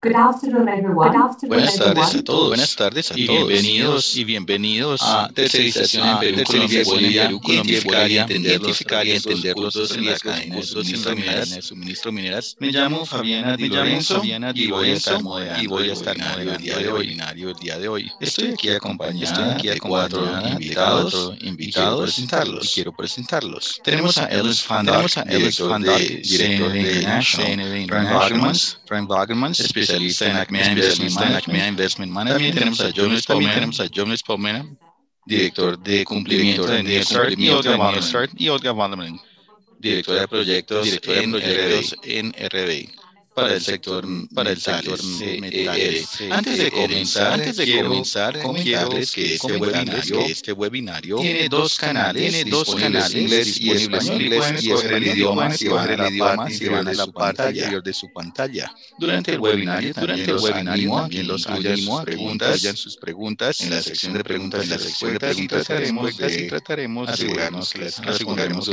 Good afternoon, everyone. Buenas tardes a todos. Buenas tardes a todos. Bienvenidos a Tercerización en Perú, Colombia, identificar y entender los dos en las cadenas de suministro mineras. Me llamo Fabiana Di Lorenzo y voy a estar moderando el día de hoy. Estoy aquí acompañada de cuatro invitados y quiero presentarlos. Tenemos a Ellis Van Dijk, director de CNV Frank Wagemans, especialista en Acmea Investment Management. También tenemos a Jonas Palmera, director de cumplimiento de Neostart, y Olga Vanderman, directora de proyectos en RBI. Para el sector metales. Antes de comenzar, comentarles que este webinario tiene dos canales, inglés y español, y escoger el idioma si van a la parte inferior de su pantalla. Durante el webinario también los animo hayan sus preguntas en la sección de preguntas y trataremos de asegurarnos que las responderemos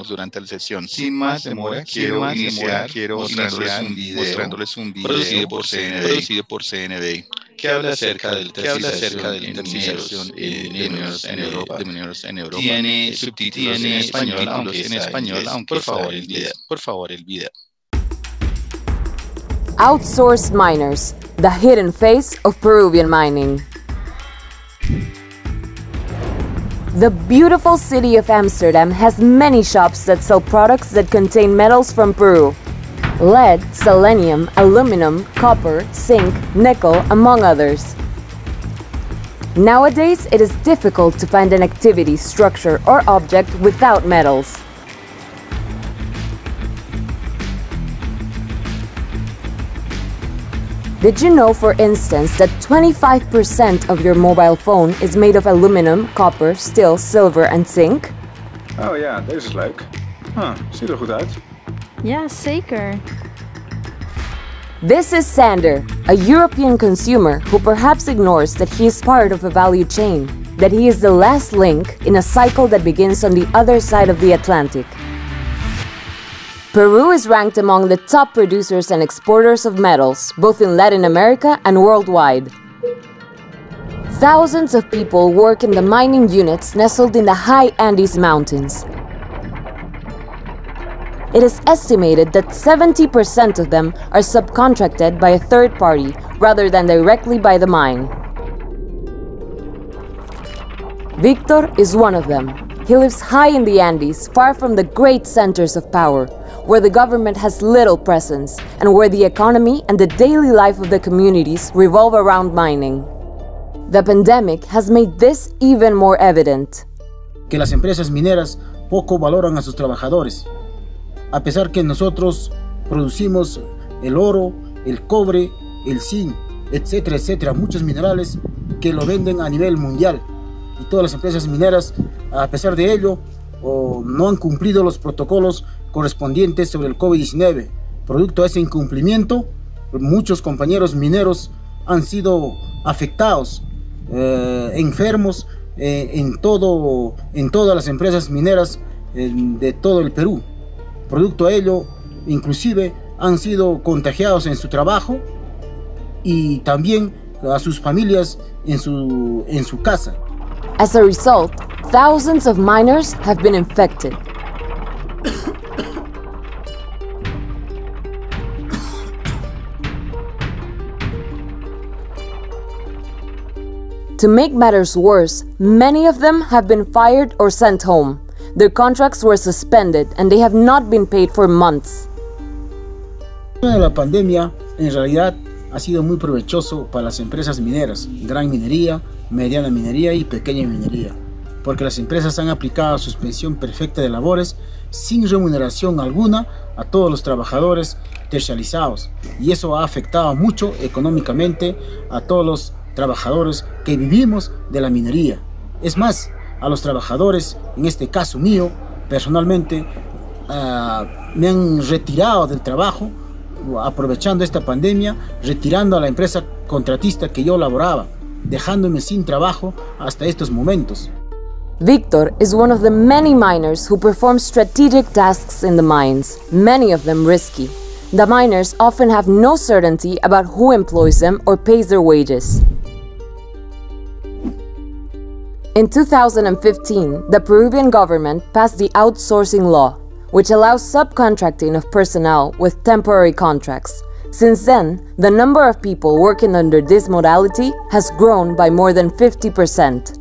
durante la sesión. Sin más demora, quiero iniciar mostrándoles un video producido por CNV que habla acerca de la intermediación de mineros en Europa. Tiene subtítulos en español, aunque por favor el video. Outsourced miners, the hidden face of Peruvian mining. The beautiful city of Amsterdam has many shops that sell products that contain metals from Peru. Lead, selenium, aluminum, copper, zinc, nickel, among others. Nowadays, it is difficult to find an activity, structure, or object without metals. Did you know, for instance, that 25% of your mobile phone is made of aluminum, copper, steel, silver, and zinc? Oh ja, deze is leuk. Ziet er goed uit. Ja, zeker. This is Sander, a European consumer who perhaps ignores that he is part of a value chain, that he is the last link in a cycle that begins on the other side of the Atlantic. Peru is ranked among the top producers and exporters of metals, both in Latin America and worldwide. Thousands of people work in the mining units nestled in the high Andes Mountains. It is estimated that 70% of them are subcontracted by a third party rather than directly by the mine. Victor is one of them. He lives high in the Andes, far from the great centers of power, where the government has little presence and where the economy and the daily life of the communities revolve around mining. The pandemic has made this even more evident. Que las empresas mineras poco valoran a sus trabajadores. A pesar que nosotros producimos el oro, el cobre, el zinc, etcétera, etcétera, muchos minerales que lo venden a nivel mundial. Y todas las empresas mineras, a pesar de ello, no han cumplido los protocolos correspondientes sobre el COVID-19. Producto de ese incumplimiento, muchos compañeros mineros han sido afectados, enfermos en todas las empresas mineras de todo el Perú. Producto de ello, inclusive han sido contagiados en su trabajo y también a sus familias en su casa. As a result, thousands of miners have been infected. To make matters worse, many of them have been fired or sent home. Their contracts were suspended and they have not been paid for months. La pandemia en realidad ha sido muy provechoso para las empresas mineras, gran minería, mediana minería y pequeña minería, porque las empresas han aplicado suspensión perfecta de labores sin remuneración alguna a todos los trabajadores terciarizados, y eso ha afectado mucho económicamente a todos los trabajadores que vivimos de la minería. Es más, a los trabajadores, en este caso mío, personalmente, me han retirado del trabajo, aprovechando esta pandemia, retirando a la empresa contratista que yo laboraba, dejándome sin trabajo hasta estos momentos. Victor is one of the many miners who perform strategic tasks in the mines, many of them risky. the miners often have no certainty about who employs them or pays their wages. In 2015, the Peruvian government passed the outsourcing law, which allows subcontracting of personnel with temporary contracts. Since then, the number of people working under this modality has grown by more than 50%.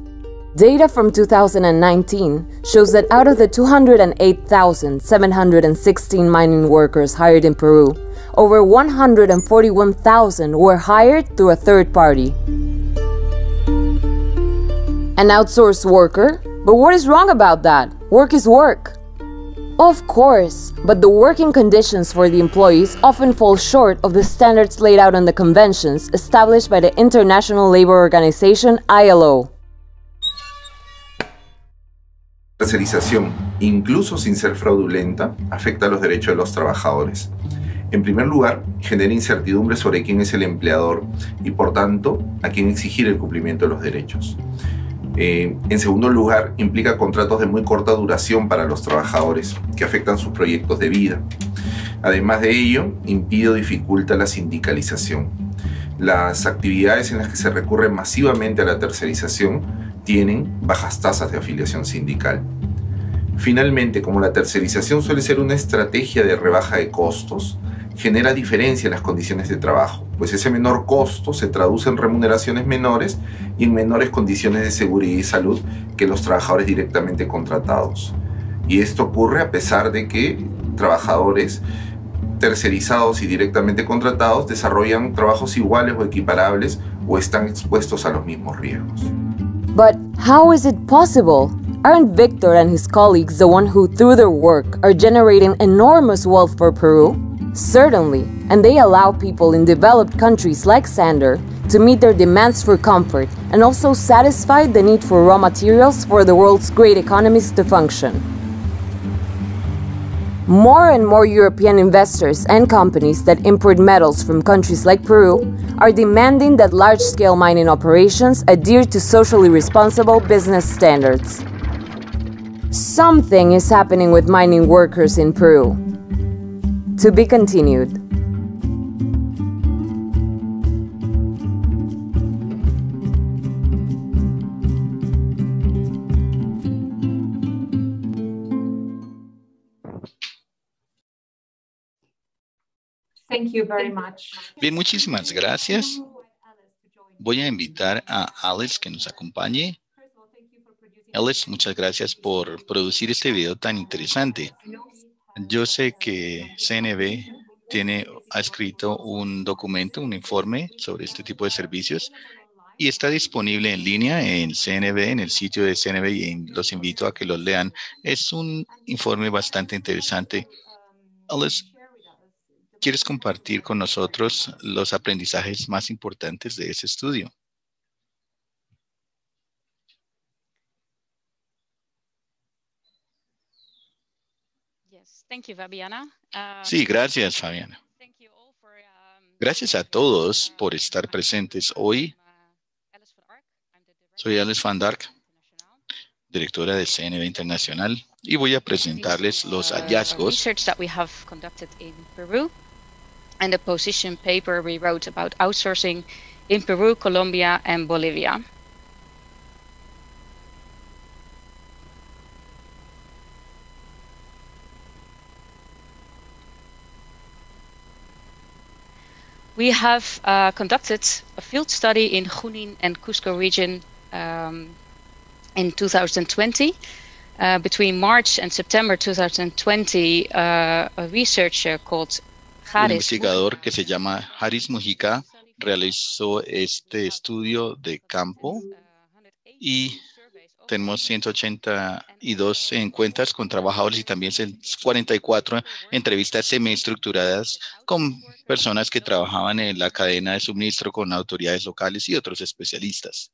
Data from 2019 shows that out of the 208,716 mining workers hired in Peru, over 141,000 were hired through a third party. An outsourced worker? But what is wrong about that? Work is work. Of course, but the working conditions for the employees often fall short of the standards laid out in the conventions established by the International Labor Organization, ILO. La tercerización, incluso sin ser fraudulenta, afecta a los derechos de los trabajadores. En primer lugar, genera incertidumbre sobre quién es el empleador y, por tanto, a quién exigir el cumplimiento de los derechos. En segundo lugar, implica contratos de muy corta duración para los trabajadores, que afectan sus proyectos de vida. Además de ello, impide o dificulta la sindicalización. Las actividades en las que se recurre masivamente a la tercerización tienen bajas tasas de afiliación sindical. Finalmente, como la tercerización suele ser una estrategia de rebaja de costos, genera diferencia en las condiciones de trabajo, pues ese menor costo se traduce en remuneraciones menores y en menores condiciones de seguridad y salud que los trabajadores directamente contratados. Y esto ocurre a pesar de que trabajadores tercerizados y directamente contratados desarrollan trabajos iguales o equiparables o están expuestos a los mismos riesgos. But how is it possible? Aren't Victor and his colleagues the one who, through their work, are generating enormous wealth for Peru? Certainly, and they allow people in developed countries like Sander to meet their demands for comfort and also satisfy the need for raw materials for the world's great economies to function. More and more European investors and companies that import metals from countries like Peru are demanding that large-scale mining operations adhere to socially responsible business standards. Something is happening with mining workers in Peru. To be continued. Thank you very much. Bien, muchísimas gracias. Voy a invitar a Alex que nos acompañe. Alex, muchas gracias por producir este video tan interesante. Yo sé que CNV ha escrito un documento, un informe sobre este tipo de servicios y está disponible en línea en CNV, en el sitio de CNV, y los invito a que los lean. Es un informe bastante interesante. Alex, ¿quieres compartir con nosotros los aprendizajes más importantes de ese estudio? Sí, gracias, Fabiana. Gracias a todos por estar presentes hoy. Soy Alice Van Dark, directora de CNV Internacional, y voy a presentarles los hallazgos that we have conducted in Peru and the position paper we wrote about outsourcing in Peru, Colombia, and Bolivia. We have conducted a field study in Junín and Cusco region in 2020. Between March and September 2020, a researcher called Un investigador que se llama Haris Mujica realizó este estudio de campo y tenemos 182 encuestas con trabajadores y también 44 entrevistas semiestructuradas con personas que trabajaban en la cadena de suministro con autoridades locales y otros especialistas.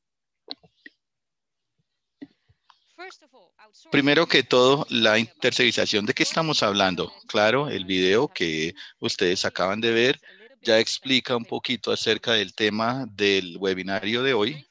Primero que todo, la tercerización. ¿De qué estamos hablando? Claro, el video que ustedes acaban de ver ya explica un poquito acerca del tema del webinario de hoy.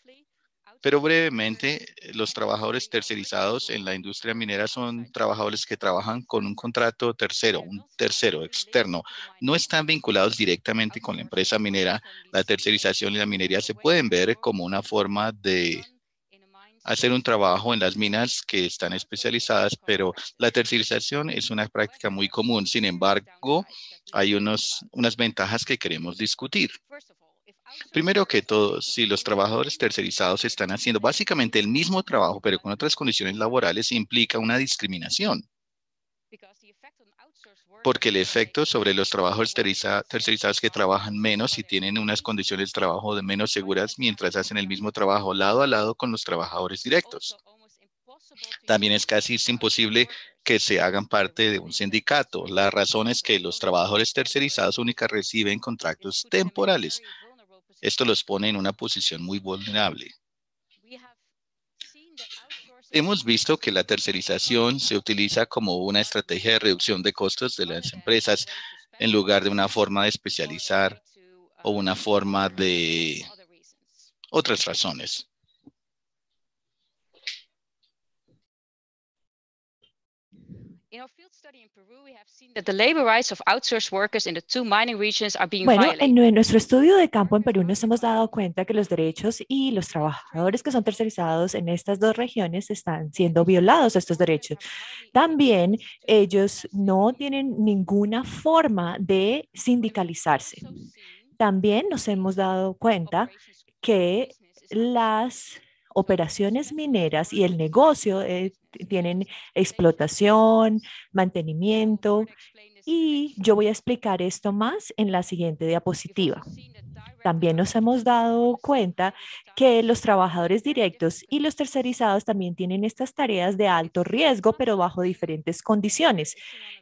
Pero brevemente, los trabajadores tercerizados en la industria minera son trabajadores que trabajan con un contrato tercero, un tercero externo. No están vinculados directamente con la empresa minera. La tercerización y la minería se pueden ver como una forma de hacer un trabajo en las minas que están especializadas, pero la tercerización es una práctica muy común. Sin embargo, hay unas ventajas que queremos discutir. Primero que todo, si los trabajadores tercerizados están haciendo básicamente el mismo trabajo, pero con otras condiciones laborales, implica una discriminación. Porque el efecto sobre los trabajadores tercerizados que trabajan menos y tienen unas condiciones de trabajo de menos seguras mientras hacen el mismo trabajo lado a lado con los trabajadores directos. También es casi imposible que se hagan parte de un sindicato. La razón es que los trabajadores tercerizados únicamente reciben contratos temporales. Esto los pone en una posición muy vulnerable. Hemos visto que la tercerización se utiliza como una estrategia de reducción de costos de las empresas en lugar de una forma de especializar o una forma de otras razones. Bueno, en nuestro estudio de campo en Perú nos hemos dado cuenta que los derechos y los trabajadores que son tercerizados en estas dos regiones están siendo violados estos derechos. También ellos no tienen ninguna forma de sindicalizarse. También nos hemos dado cuenta que las operaciones mineras y el negocio tienen explotación, mantenimiento, y yo voy a explicar esto más en la siguiente diapositiva. También nos hemos dado cuenta que los trabajadores directos y los tercerizados también tienen estas tareas de alto riesgo, pero bajo diferentes condiciones.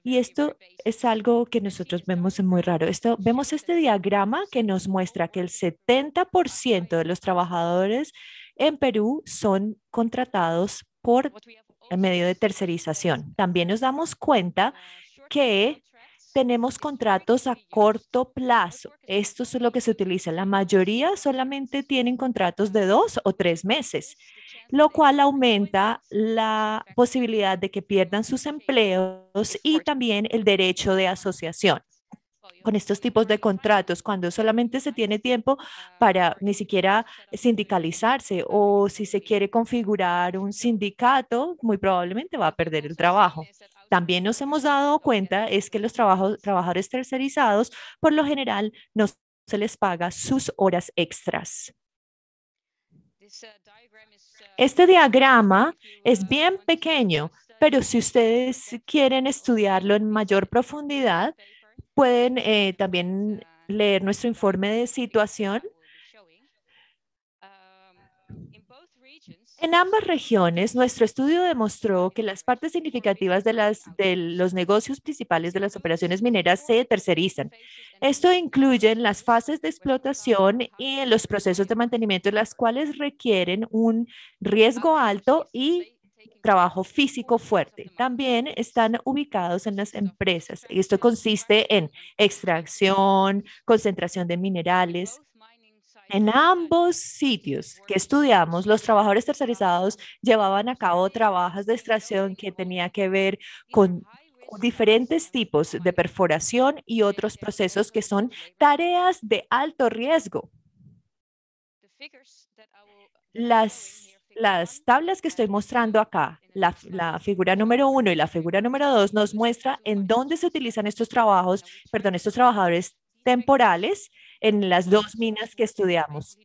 Y esto es algo que nosotros vemos muy raro. Vemos este diagrama que nos muestra que el 70% de los trabajadores en Perú son contratados por medio de tercerización. También nos damos cuenta que tenemos contratos a corto plazo. Esto es lo que se utiliza. La mayoría solamente tienen contratos de 2 o 3 meses, lo cual aumenta la posibilidad de que pierdan sus empleos y también el derecho de asociación. Con estos tipos de contratos, cuando solamente se tiene tiempo para ni siquiera sindicalizarse, o si se quiere configurar un sindicato, muy probablemente va a perder el trabajo. También nos hemos dado cuenta es que los trabajadores tercerizados, por lo general, no se les paga sus horas extras. Este diagrama es bien pequeño, pero si ustedes quieren estudiarlo en mayor profundidad, pueden también leer nuestro informe de situación. En ambas regiones, nuestro estudio demostró que las partes significativas de los negocios principales de las operaciones mineras se tercerizan. Esto incluye las fases de explotación y en los procesos de mantenimiento, las cuales requieren un riesgo alto y trabajo físico fuerte. También están ubicados en las empresas. Esto consiste en extracción, concentración de minerales. En ambos sitios que estudiamos, los trabajadores tercerizados llevaban a cabo trabajos de extracción que tenía que ver con diferentes tipos de perforación y otros procesos que son tareas de alto riesgo. Las tablas que estoy mostrando acá, la figura número 1 y la figura número 2, nos muestra en dónde se utilizan estos trabajadores temporales en las dos minas que estudiamos.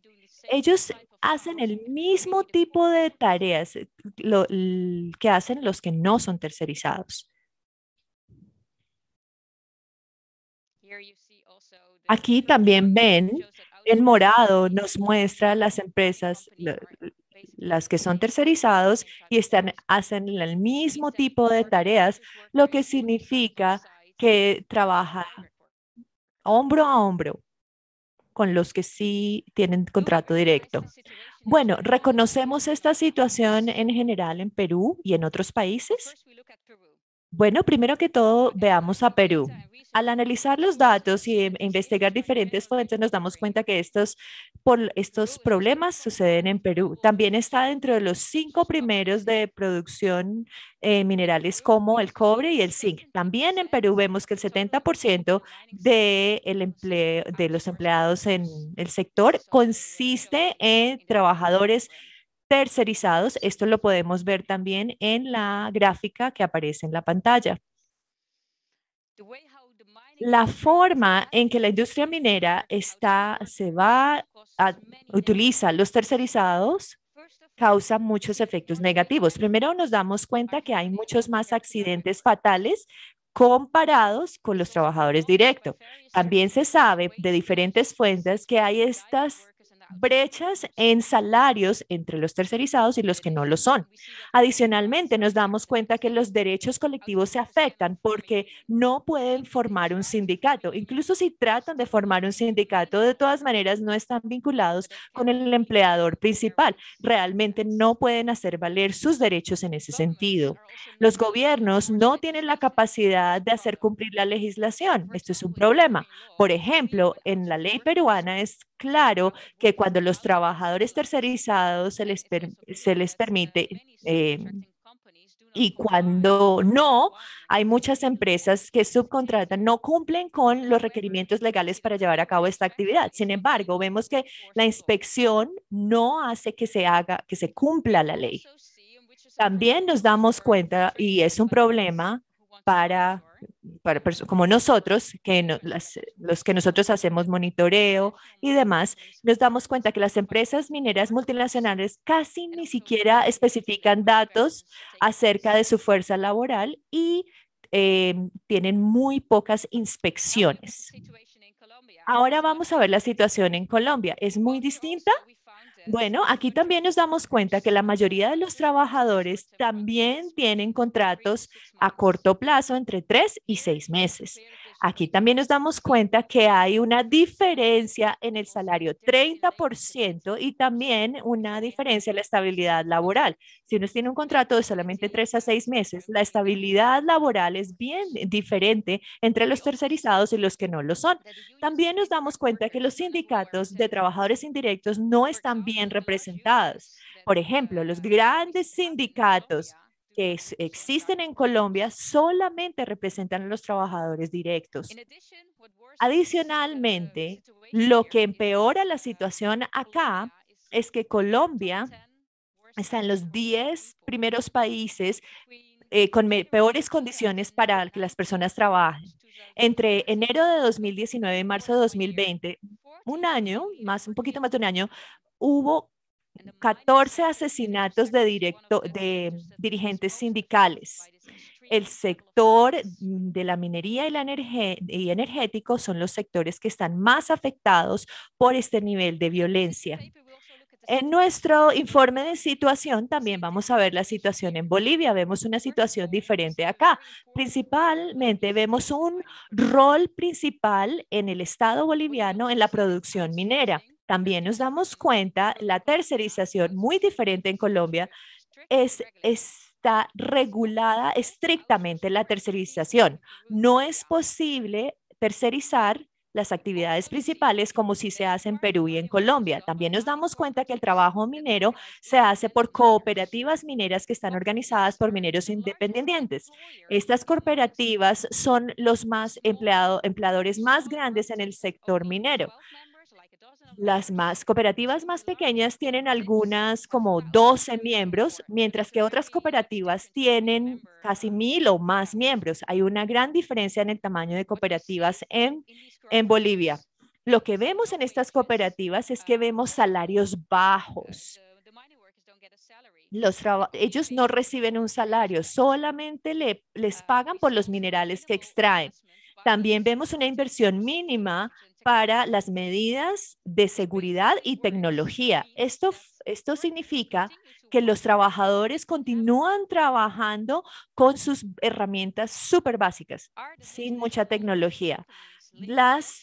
Ellos hacen el mismo tipo de tareas que hacen los que no son tercerizados. Aquí también ven, en morado nos muestra las empresas, las que son tercerizados y hacen el mismo tipo de tareas, lo que significa que trabaja hombro a hombro con los que sí tienen contrato directo. Bueno, ¿reconocemos esta situación en general en Perú y en otros países? Bueno, primero que todo, veamos a Perú. Al analizar los datos y investigar diferentes fuentes, nos damos cuenta que estos por estos problemas suceden en Perú. También está dentro de los 5 primeros de producción minerales como el cobre y el zinc. También en Perú vemos que el 70% de los empleados en el sector consiste en trabajadores tercerizados. Esto lo podemos ver también en la gráfica que aparece en la pantalla. La forma en que la industria minera utiliza los tercerizados causa muchos efectos negativos. Primero nos damos cuenta que hay muchos más accidentes fatales comparados con los trabajadores directos. También se sabe de diferentes fuentes que hay estas brechas en salarios entre los tercerizados y los que no lo son. Adicionalmente, nos damos cuenta que los derechos colectivos se afectan porque no pueden formar un sindicato. Incluso si tratan de formar un sindicato, de todas maneras no están vinculados con el empleador principal. Realmente no pueden hacer valer sus derechos en ese sentido. Los gobiernos no tienen la capacidad de hacer cumplir la legislación. Esto es un problema. Por ejemplo, en la ley peruana es claro que cuando los trabajadores tercerizados se les permite y cuando no, hay muchas empresas que subcontratan, no cumplen con los requerimientos legales para llevar a cabo esta actividad. Sin embargo, vemos que la inspección no hace que se cumpla la ley. También nos damos cuenta, y es un problema para como nosotros, los que nosotros hacemos monitoreo y demás, nos damos cuenta que las empresas mineras multinacionales casi ni siquiera especifican datos acerca de su fuerza laboral y tienen muy pocas inspecciones. Ahora vamos a ver la situación en Colombia. ¿Es muy distinta? Bueno, aquí también nos damos cuenta que la mayoría de los trabajadores también tienen contratos a corto plazo entre 3 y 6 meses. Aquí también nos damos cuenta que hay una diferencia en el salario, 30%, y también una diferencia en la estabilidad laboral. Si uno tiene un contrato de solamente 3 a 6 meses, la estabilidad laboral es bien diferente entre los tercerizados y los que no lo son. También nos damos cuenta que los sindicatos de trabajadores indirectos no están bien representados. Por ejemplo, los grandes sindicatos que existen en Colombia solamente representan a los trabajadores directos. Adicionalmente, lo que empeora la situación acá es que Colombia está en los 10 primeros países con peores condiciones para que las personas trabajen. Entre enero de 2019 y marzo de 2020, un poquito más de un año, hubo 14 asesinatos de dirigentes sindicales. El sector de la minería y energético son los sectores que están más afectados por este nivel de violencia. En nuestro informe de situación también vamos a ver la situación en Bolivia. Vemos una situación diferente acá. Principalmente vemos un rol principal en el Estado boliviano en la producción minera. También nos damos cuenta la tercerización muy diferente en Colombia está regulada estrictamente la tercerización. No es posible tercerizar las actividades principales como si se hace en Perú y en Colombia. También nos damos cuenta que el trabajo minero se hace por cooperativas mineras que están organizadas por mineros independientes. Estas cooperativas son los empleadores más grandes en el sector minero. Las cooperativas más pequeñas tienen algunas como 12 miembros, mientras que otras cooperativas tienen casi 1,000 o más miembros. Hay una gran diferencia en el tamaño de cooperativas en Bolivia. Lo que vemos en estas cooperativas es que vemos salarios bajos. Ellos no reciben un salario, solamente les pagan por los minerales que extraen. También vemos una inversión mínima para las medidas de seguridad y tecnología. Esto significa que los trabajadores continúan trabajando con sus herramientas súper básicas, sin mucha tecnología. ¿Las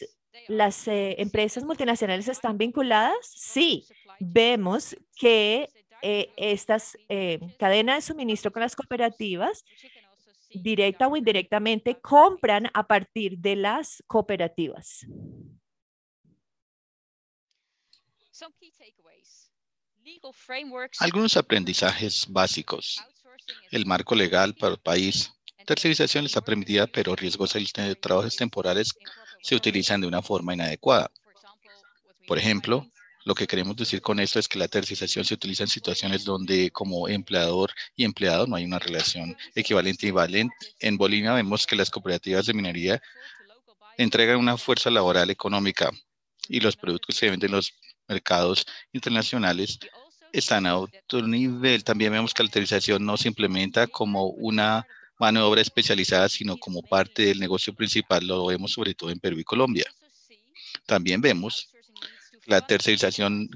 empresas multinacionales están vinculadas? Sí, vemos que estas cadenas de suministro con las cooperativas directa o indirectamente compran a partir de las cooperativas. Algunos aprendizajes básicos. El marco legal para el país. Tercerización está permitida, pero riesgos de trabajos temporales se utilizan de una forma inadecuada. Por ejemplo, lo que queremos decir con esto es que la tercerización se utiliza en situaciones donde como empleador y empleado no hay una relación equivalente y valente. En Bolivia vemos que las cooperativas de minería entregan una fuerza laboral económica y los productos que se venden en los mercados internacionales están a otro nivel. También vemos que la tercerización no se implementa como una mano de obra especializada, sino como parte del negocio principal. Lo vemos sobre todo en Perú y Colombia. También vemos la tercerización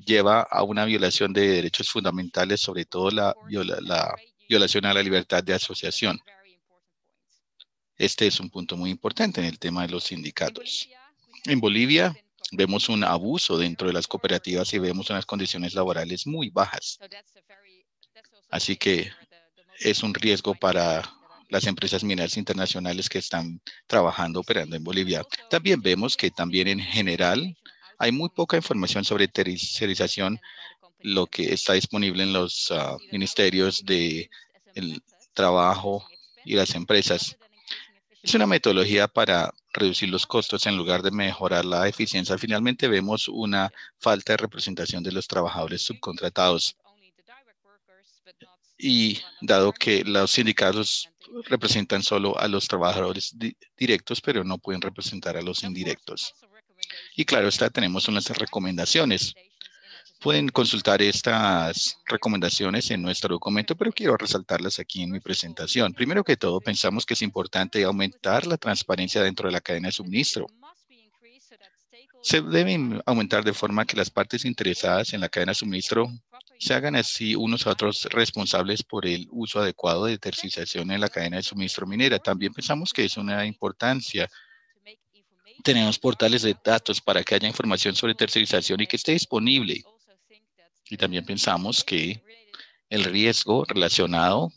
lleva a una violación de derechos fundamentales, sobre todo la violación a la libertad de asociación. Este es un punto muy importante en el tema de los sindicatos. En Bolivia vemos un abuso dentro de las cooperativas y vemos unas condiciones laborales muy bajas. Así que es un riesgo para las empresas mineras internacionales que están trabajando, operando en Bolivia. También vemos que también en general hay muy poca información sobre tercerización, lo que está disponible en los ministerios del trabajo y las empresas. Es una metodología para reducir los costos en lugar de mejorar la eficiencia. Finalmente vemos una falta de representación de los trabajadores subcontratados. Y dado que los sindicatos representan solo a los trabajadores directos, pero no pueden representar a los indirectos. Y claro, tenemos unas recomendaciones. Pueden consultar estas recomendaciones en nuestro documento, pero quiero resaltarlas aquí en mi presentación. Primero que todo, pensamos que es importante aumentar la transparencia dentro de la cadena de suministro. Se deben aumentar de forma que las partes interesadas en la cadena de suministro se hagan así unos a otros responsables por el uso adecuado de tercerización en la cadena de suministro minera. También pensamos que es una importancia. Tenemos portales de datos para que haya información sobre tercerización y que esté disponible. Y también pensamos que el riesgo relacionado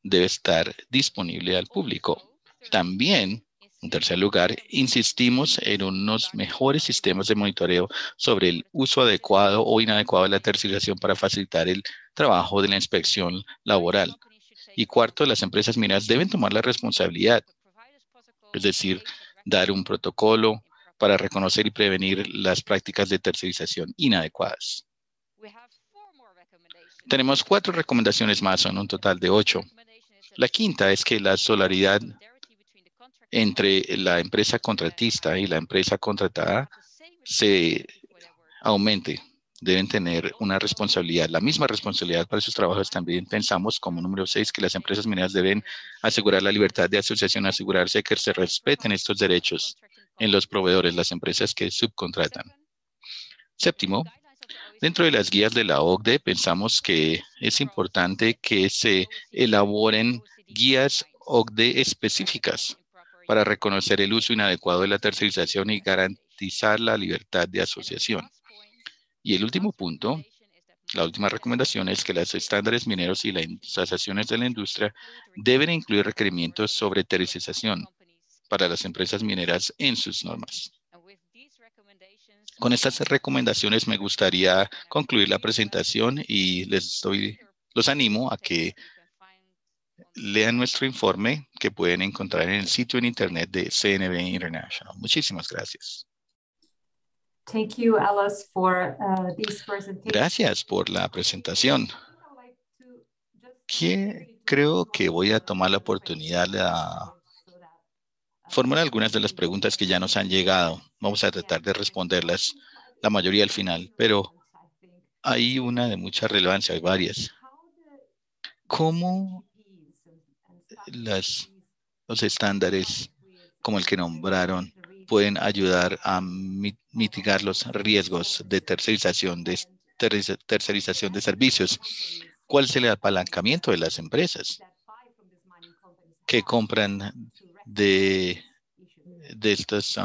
debe estar disponible al público. También, en tercer lugar, insistimos en unos mejores sistemas de monitoreo sobre el uso adecuado o inadecuado de la tercerización para facilitar el trabajo de la inspección laboral. Y cuarto, las empresas mineras deben tomar la responsabilidad, es decir, dar un protocolo para reconocer y prevenir las prácticas de tercerización inadecuadas. Tenemos 4 recomendaciones más, son un total de 8. La quinta es que la solidaridad entre la empresa contratista y la empresa contratada se aumente. Deben tener una responsabilidad, la misma responsabilidad para sus trabajos. También pensamos como número 6 que las empresas mineras deben asegurar la libertad de asociación, asegurarse que se respeten estos derechos en los proveedores, las empresas que subcontratan. Séptimo, dentro de las guías de la OCDE, pensamos que es importante que se elaboren guías OCDE específicas para reconocer el uso inadecuado de la tercerización y garantizar la libertad de asociación. Y el último punto, la última recomendación es que los estándares mineros y las asociaciones de la industria deben incluir requerimientos sobre tercerización para las empresas mineras en sus normas. Con estas recomendaciones me gustaría concluir la presentación y los animo a que lean nuestro informe que pueden encontrar en el sitio en internet de CNV International. Muchísimas gracias. Thank you, Alice, for this presentation. Gracias por la presentación. Creo que voy a tomar la oportunidad de formular algunas de las preguntas que ya nos han llegado. Vamos a tratar de responderlas, la mayoría al final, pero hay una de mucha relevancia, hay varias. ¿Cómo los estándares como el que nombraron pueden ayudar a mitigar los riesgos de tercerización de servicios? ¿Cuál es el apalancamiento de las empresas que compran de estos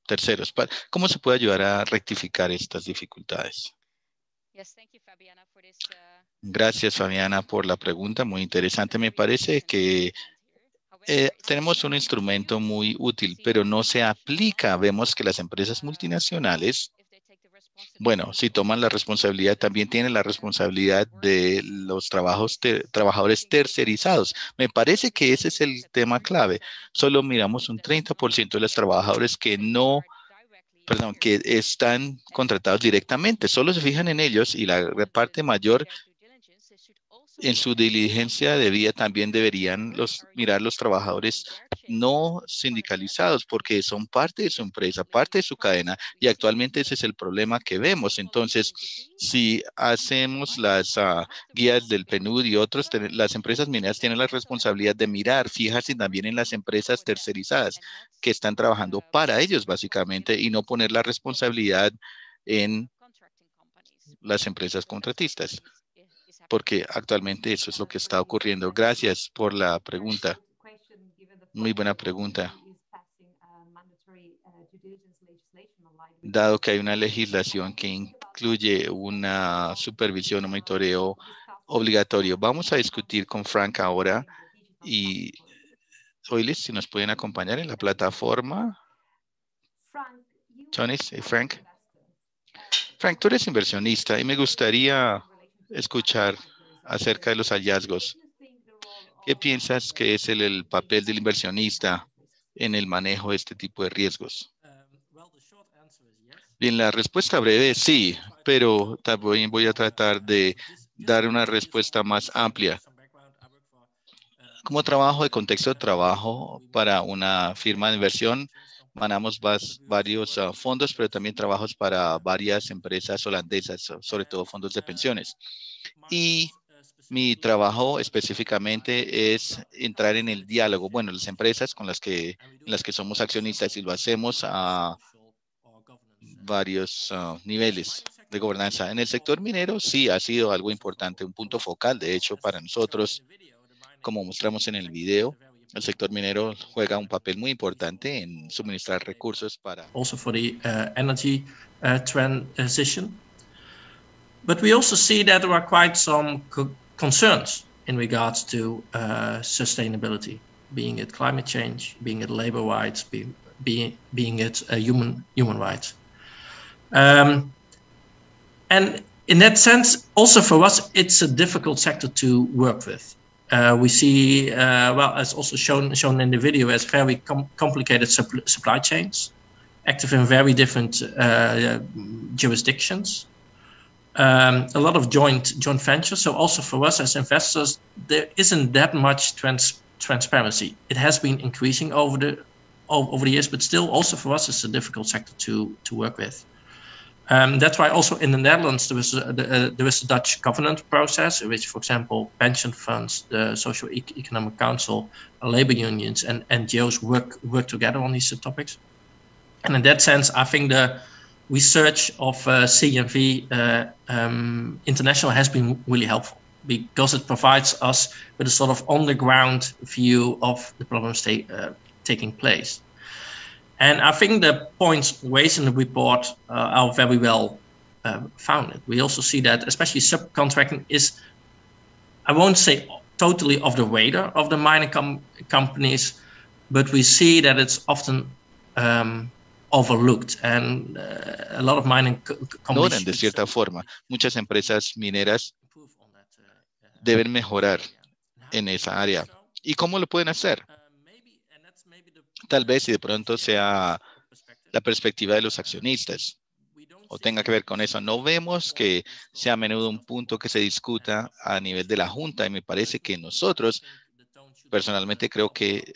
terceros? ¿Cómo se puede ayudar a rectificar estas dificultades? Gracias, Fabiana, por la pregunta. Muy interesante. Me parece que tenemos un instrumento muy útil, pero no se aplica. Vemos que las empresas multinacionales, Bueno, si toman la responsabilidad, también tienen la responsabilidad de los trabajadores tercerizados. Me parece que ese es el tema clave. Solo miramos un 30% de los trabajadores que no, perdón, que están contratados directamente. Solo se fijan en ellos y la parte mayor en su diligencia debía también deberían mirar los trabajadores no sindicalizados porque son parte de su empresa, parte de su cadena y actualmente ese es el problema que vemos. Entonces, si hacemos las guías del PNUD y otros, las empresas mineras tienen la responsabilidad de mirar, fijarse también en las empresas tercerizadas que están trabajando para ellos básicamente y no poner la responsabilidad en las empresas contratistas, porque actualmente eso es lo que está ocurriendo. Gracias por la pregunta. Muy buena pregunta. Dado que hay una legislación que incluye una supervisión o monitoreo obligatorio, vamos a discutir con Frank ahora y Oiles, si nos pueden acompañar en la plataforma. Tony y Frank. Frank, tú eres inversionista y me gustaría escuchar acerca de los hallazgos. ¿Qué piensas que es el papel del inversionista en el manejo de este tipo de riesgos? Bien, la respuesta breve es sí, pero también voy a tratar de dar una respuesta más amplia. Como trabajo de contexto de trabajo para una firma de inversión, manejamos varios fondos, pero también trabajos para varias empresas holandesas, sobre todo fondos de pensiones. Y mi trabajo específicamente es entrar en el diálogo. Bueno, las empresas en las que somos accionistas y lo hacemos a varios niveles de gobernanza. En el sector minero sí ha sido algo importante, un punto focal, de hecho, para nosotros. Como mostramos en el video, el sector minero juega un papel muy importante en suministrar recursos para... Also for the energy transition. But we also see that there are quite some concerns in regards to sustainability, being it climate change, being it labor rights, being it human rights. And in that sense, also for us, it's a difficult sector to work with. We see, well, as also shown in the video, as very complicated supply chains, active in very different jurisdictions. A lot of joint ventures. So also for us as investors, there isn't that much transparency. It has been increasing over the years, but still also for us, it's a difficult sector to work with. That's why also in the Netherlands, there is a Dutch governance process, in which, for example, pension funds, the Social Economic Council, labor unions, and NGOs work together on these topics. And in that sense, I think the research of CNV International has been really helpful, because it provides us with a sort of on-the-ground view of the problems taking place. And I think the points raised in the report are very well founded. We also see that especially subcontracting is, I won't say totally off the radar of the mining companies, but we see that it's often overlooked, and a lot of mining companies... De cierta forma, muchas empresas mineras deben mejorar en esa área. ¿Y cómo lo pueden hacer? Tal vez si de pronto sea la perspectiva de los accionistas o tenga que ver con eso. No vemos que sea a menudo un punto que se discuta a nivel de la Junta, y me parece que nosotros, personalmente creo que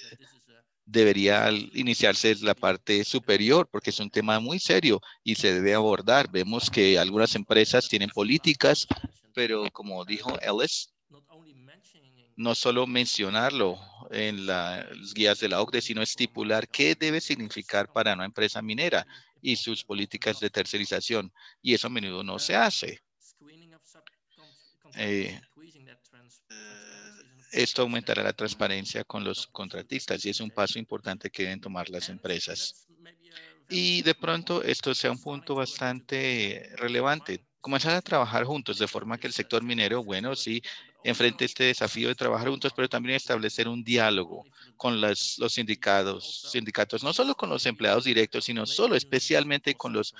debería iniciarse desde la parte superior, porque es un tema muy serio y se debe abordar. Vemos que algunas empresas tienen políticas, pero como dijo Ellis, no solo mencionarlo en las guías de la OCDE, sino estipular qué debe significar para una empresa minera y sus políticas de tercerización. Y eso a menudo no se hace. Esto aumentará la transparencia con los contratistas y es un paso importante que deben tomar las empresas. Y de pronto esto sea un punto bastante relevante. Comenzar a trabajar juntos de forma que el sector minero, bueno, sí, enfrente este desafío de trabajar juntos, pero también establecer un diálogo con los sindicatos, no solo con los empleados directos, sino especialmente con los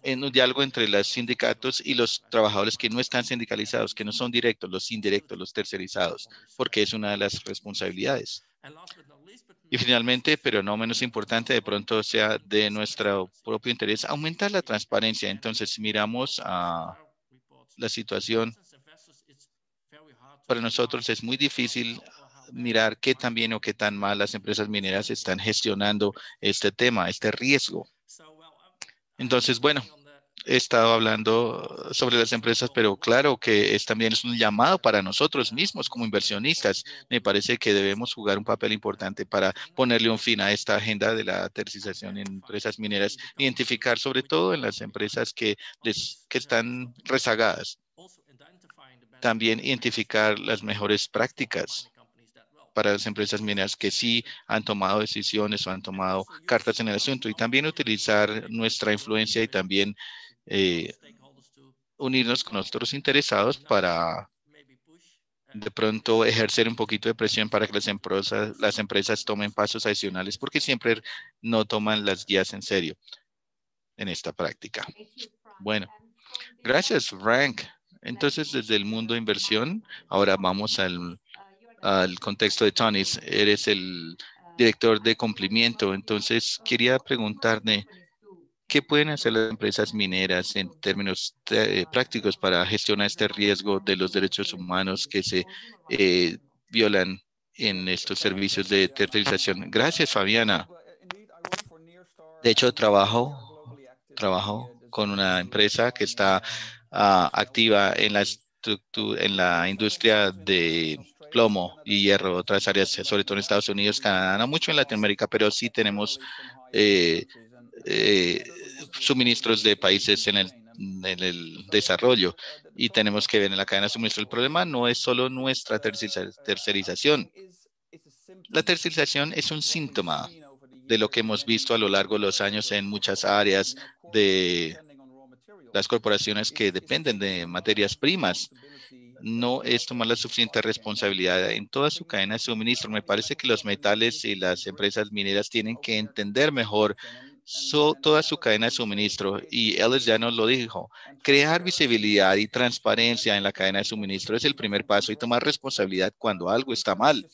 en un diálogo entre los sindicatos y los trabajadores que no están sindicalizados, que no son directos, los indirectos, los tercerizados, porque es una de las responsabilidades. Y finalmente, pero no menos importante, de pronto sea de nuestro propio interés, aumentar la transparencia. Entonces, si miramos a la situación, para nosotros es muy difícil mirar qué tan bien o qué tan mal las empresas mineras están gestionando este tema, este riesgo. Entonces, bueno, he estado hablando sobre las empresas, pero claro que también es un llamado para nosotros mismos como inversionistas. Me parece que debemos jugar un papel importante para ponerle un fin a esta agenda de la tercerización en empresas mineras, identificar sobre todo en las empresas que están rezagadas. También identificar las mejores prácticas para las empresas mineras que sí han tomado decisiones o han tomado cartas en el asunto, y también utilizar nuestra influencia y también unirnos con otros interesados para de pronto ejercer un poquito de presión para que las empresas tomen pasos adicionales, porque siempre no toman las guías en serio en esta práctica. Bueno, gracias, Frank. Entonces, desde el mundo de inversión, ahora vamos al contexto de Tonis. Eres el director de cumplimiento. Entonces, quería preguntarle, ¿qué pueden hacer las empresas mineras en términos prácticos para gestionar este riesgo de los derechos humanos que se violan en estos servicios de tercerización? Gracias, Fabiana. De hecho, trabajo con una empresa que está activa en la industria de plomo y hierro, otras áreas, sobre todo en Estados Unidos, Canadá, no mucho en Latinoamérica, pero sí tenemos suministros de países en el desarrollo, y tenemos que ver en la cadena de suministro. El problema no es solo nuestra tercerización. La tercerización es un síntoma de lo que hemos visto a lo largo de los años en muchas áreas de las corporaciones que dependen de materias primas. No es tomar la suficiente responsabilidad en toda su cadena de suministro. Me parece que los metales y las empresas mineras tienen que entender mejor toda su cadena de suministro, y Ellis ya nos lo dijo. Crear visibilidad y transparencia en la cadena de suministro es el primer paso, y tomar responsabilidad cuando algo está mal.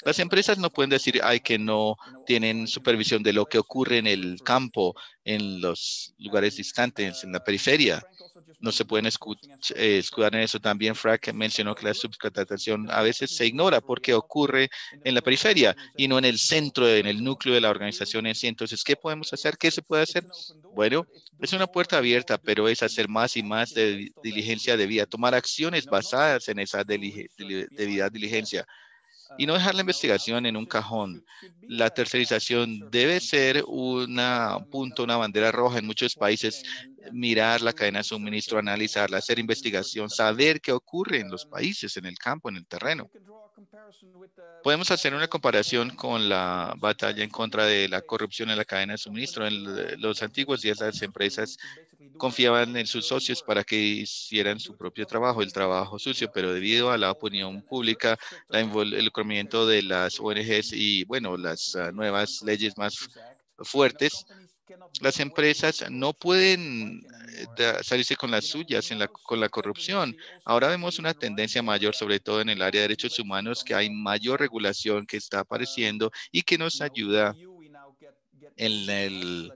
Las empresas no pueden decir que no tienen supervisión de lo que ocurre en el campo, en los lugares distantes, en la periferia. No se pueden escudar en eso. También Frank mencionó que la subcontratación a veces se ignora porque ocurre en la periferia y no en el centro, en el núcleo de la organización en sí. Entonces, ¿qué podemos hacer? ¿Qué se puede hacer? Bueno, es una puerta abierta, pero es hacer más y más de diligencia debida, tomar acciones basadas en esa debida diligencia, y no dejar la investigación en un cajón. La tercerización debe ser una bandera roja en muchos países. Mirar la cadena de suministro, analizarla, hacer investigación, saber qué ocurre en los países, en el campo, en el terreno. Podemos hacer una comparación con la batalla en contra de la corrupción en la cadena de suministro. En los antiguos días, las empresas confiaban en sus socios para que hicieran su propio trabajo, el trabajo sucio, pero debido a la opinión pública, el involucramiento de las ONGs y, bueno, las nuevas leyes más fuertes, las empresas no pueden salirse con las suyas con la corrupción. Ahora vemos una tendencia mayor, sobre todo en el área de derechos humanos, que hay mayor regulación que está apareciendo y que nos ayuda en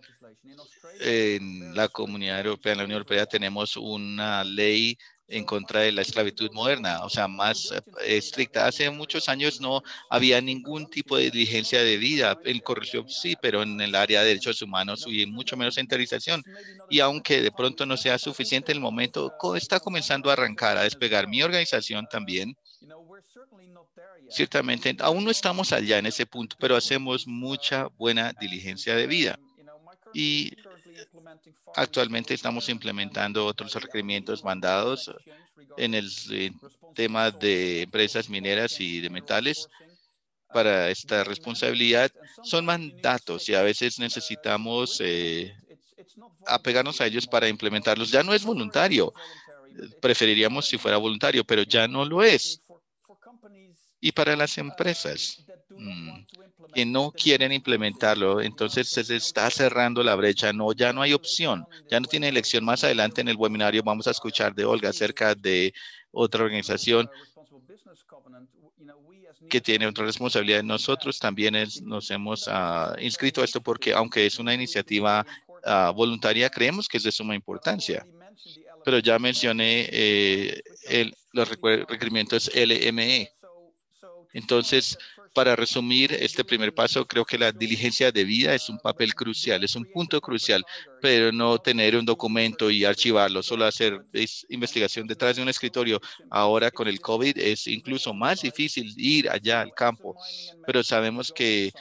la Comunidad Europea, en la Unión Europea, tenemos una ley en contra de la esclavitud moderna, o sea, más estricta. Hace muchos años no había ningún tipo de diligencia debida. En corrupción sí, pero en el área de derechos humanos y mucho menos centralización. Y aunque de pronto no sea suficiente, el momento está comenzando a arrancar, a despegar. Mi organización también. Ciertamente, aún no estamos allá en ese punto, pero hacemos mucha buena diligencia debida. Y actualmente estamos implementando otros requerimientos mandados en el tema de empresas mineras y de metales para esta responsabilidad. Son mandatos y a veces necesitamos apegarnos a ellos para implementarlos. Ya no es voluntario. Preferiríamos si fuera voluntario, pero ya no lo es. Y para las empresas que no quieren implementarlo. Entonces se está cerrando la brecha. No, ya no hay opción, ya no tiene elección. Más adelante en el webinario vamos a escuchar de Olga acerca de otra organización que tiene otra responsabilidad. Nosotros también nos hemos inscrito a esto porque aunque es una iniciativa voluntaria, creemos que es de suma importancia. Pero ya mencioné los requerimientos LME. Entonces, para resumir este primer paso, creo que la diligencia debida es un papel crucial, es un punto crucial, pero no tener un documento y archivarlo, solo hacer investigación detrás de un escritorio. Ahora con el COVID es incluso más difícil ir allá al campo, pero sabemos que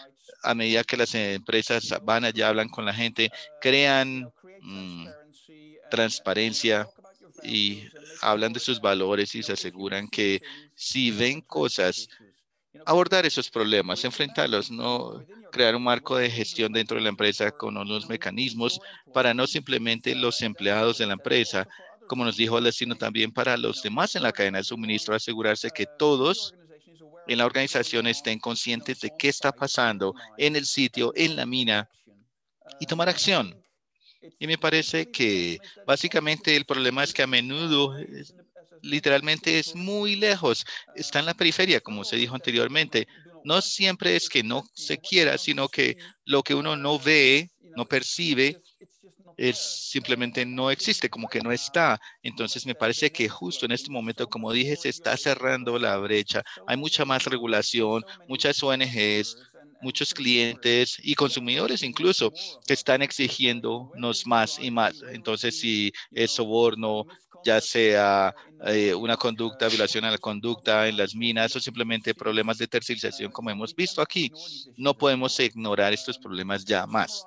a medida que las empresas van allá, hablan con la gente, crean transparencia y hablan de sus valores y se aseguran que si ven cosas, abordar esos problemas, enfrentarlos, no crear un marco de gestión dentro de la empresa con unos mecanismos para no simplemente los empleados de la empresa, como nos dijo Ale, sino también para los demás en la cadena de suministro, asegurarse que todos en la organización estén conscientes de qué está pasando en el sitio, en la mina, y tomar acción. Y me parece que básicamente el problema es que a menudo literalmente es muy lejos, está en la periferia, como se dijo anteriormente. No siempre es que no se quiera, sino que lo que uno no ve, no percibe, simplemente no existe, como que no está. Entonces me parece que justo en este momento, como dije, se está cerrando la brecha. Hay mucha más regulación, muchas ONGs, muchos clientes y consumidores incluso que están exigiéndonos más y más. Entonces, si es soborno, ya sea una conducta, violación a la conducta en las minas o simplemente problemas de tercerización, como hemos visto aquí, no podemos ignorar estos problemas ya más.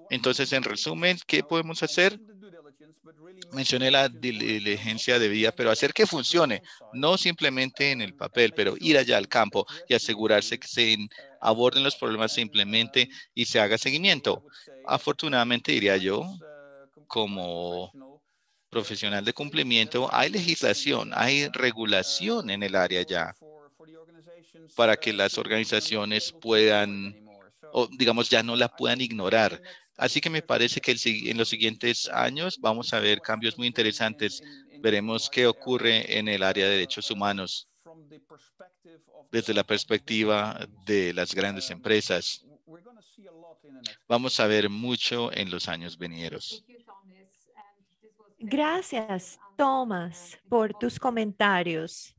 Entonces, en resumen, ¿qué podemos hacer? Mencioné la diligencia debida, pero hacer que funcione, no simplemente en el papel, pero ir allá al campo y asegurarse que se aborden los problemas, se implemente y se haga seguimiento. Afortunadamente, diría yo, como profesional de cumplimiento, hay legislación, hay regulación en el área ya para que las organizaciones puedan, o digamos, ya no la puedan ignorar. Así que me parece que en los siguientes años vamos a ver cambios muy interesantes. Veremos qué ocurre en el área de derechos humanos desde la perspectiva de las grandes empresas. Vamos a ver mucho en los años venideros. Gracias, Thomas, por tus comentarios.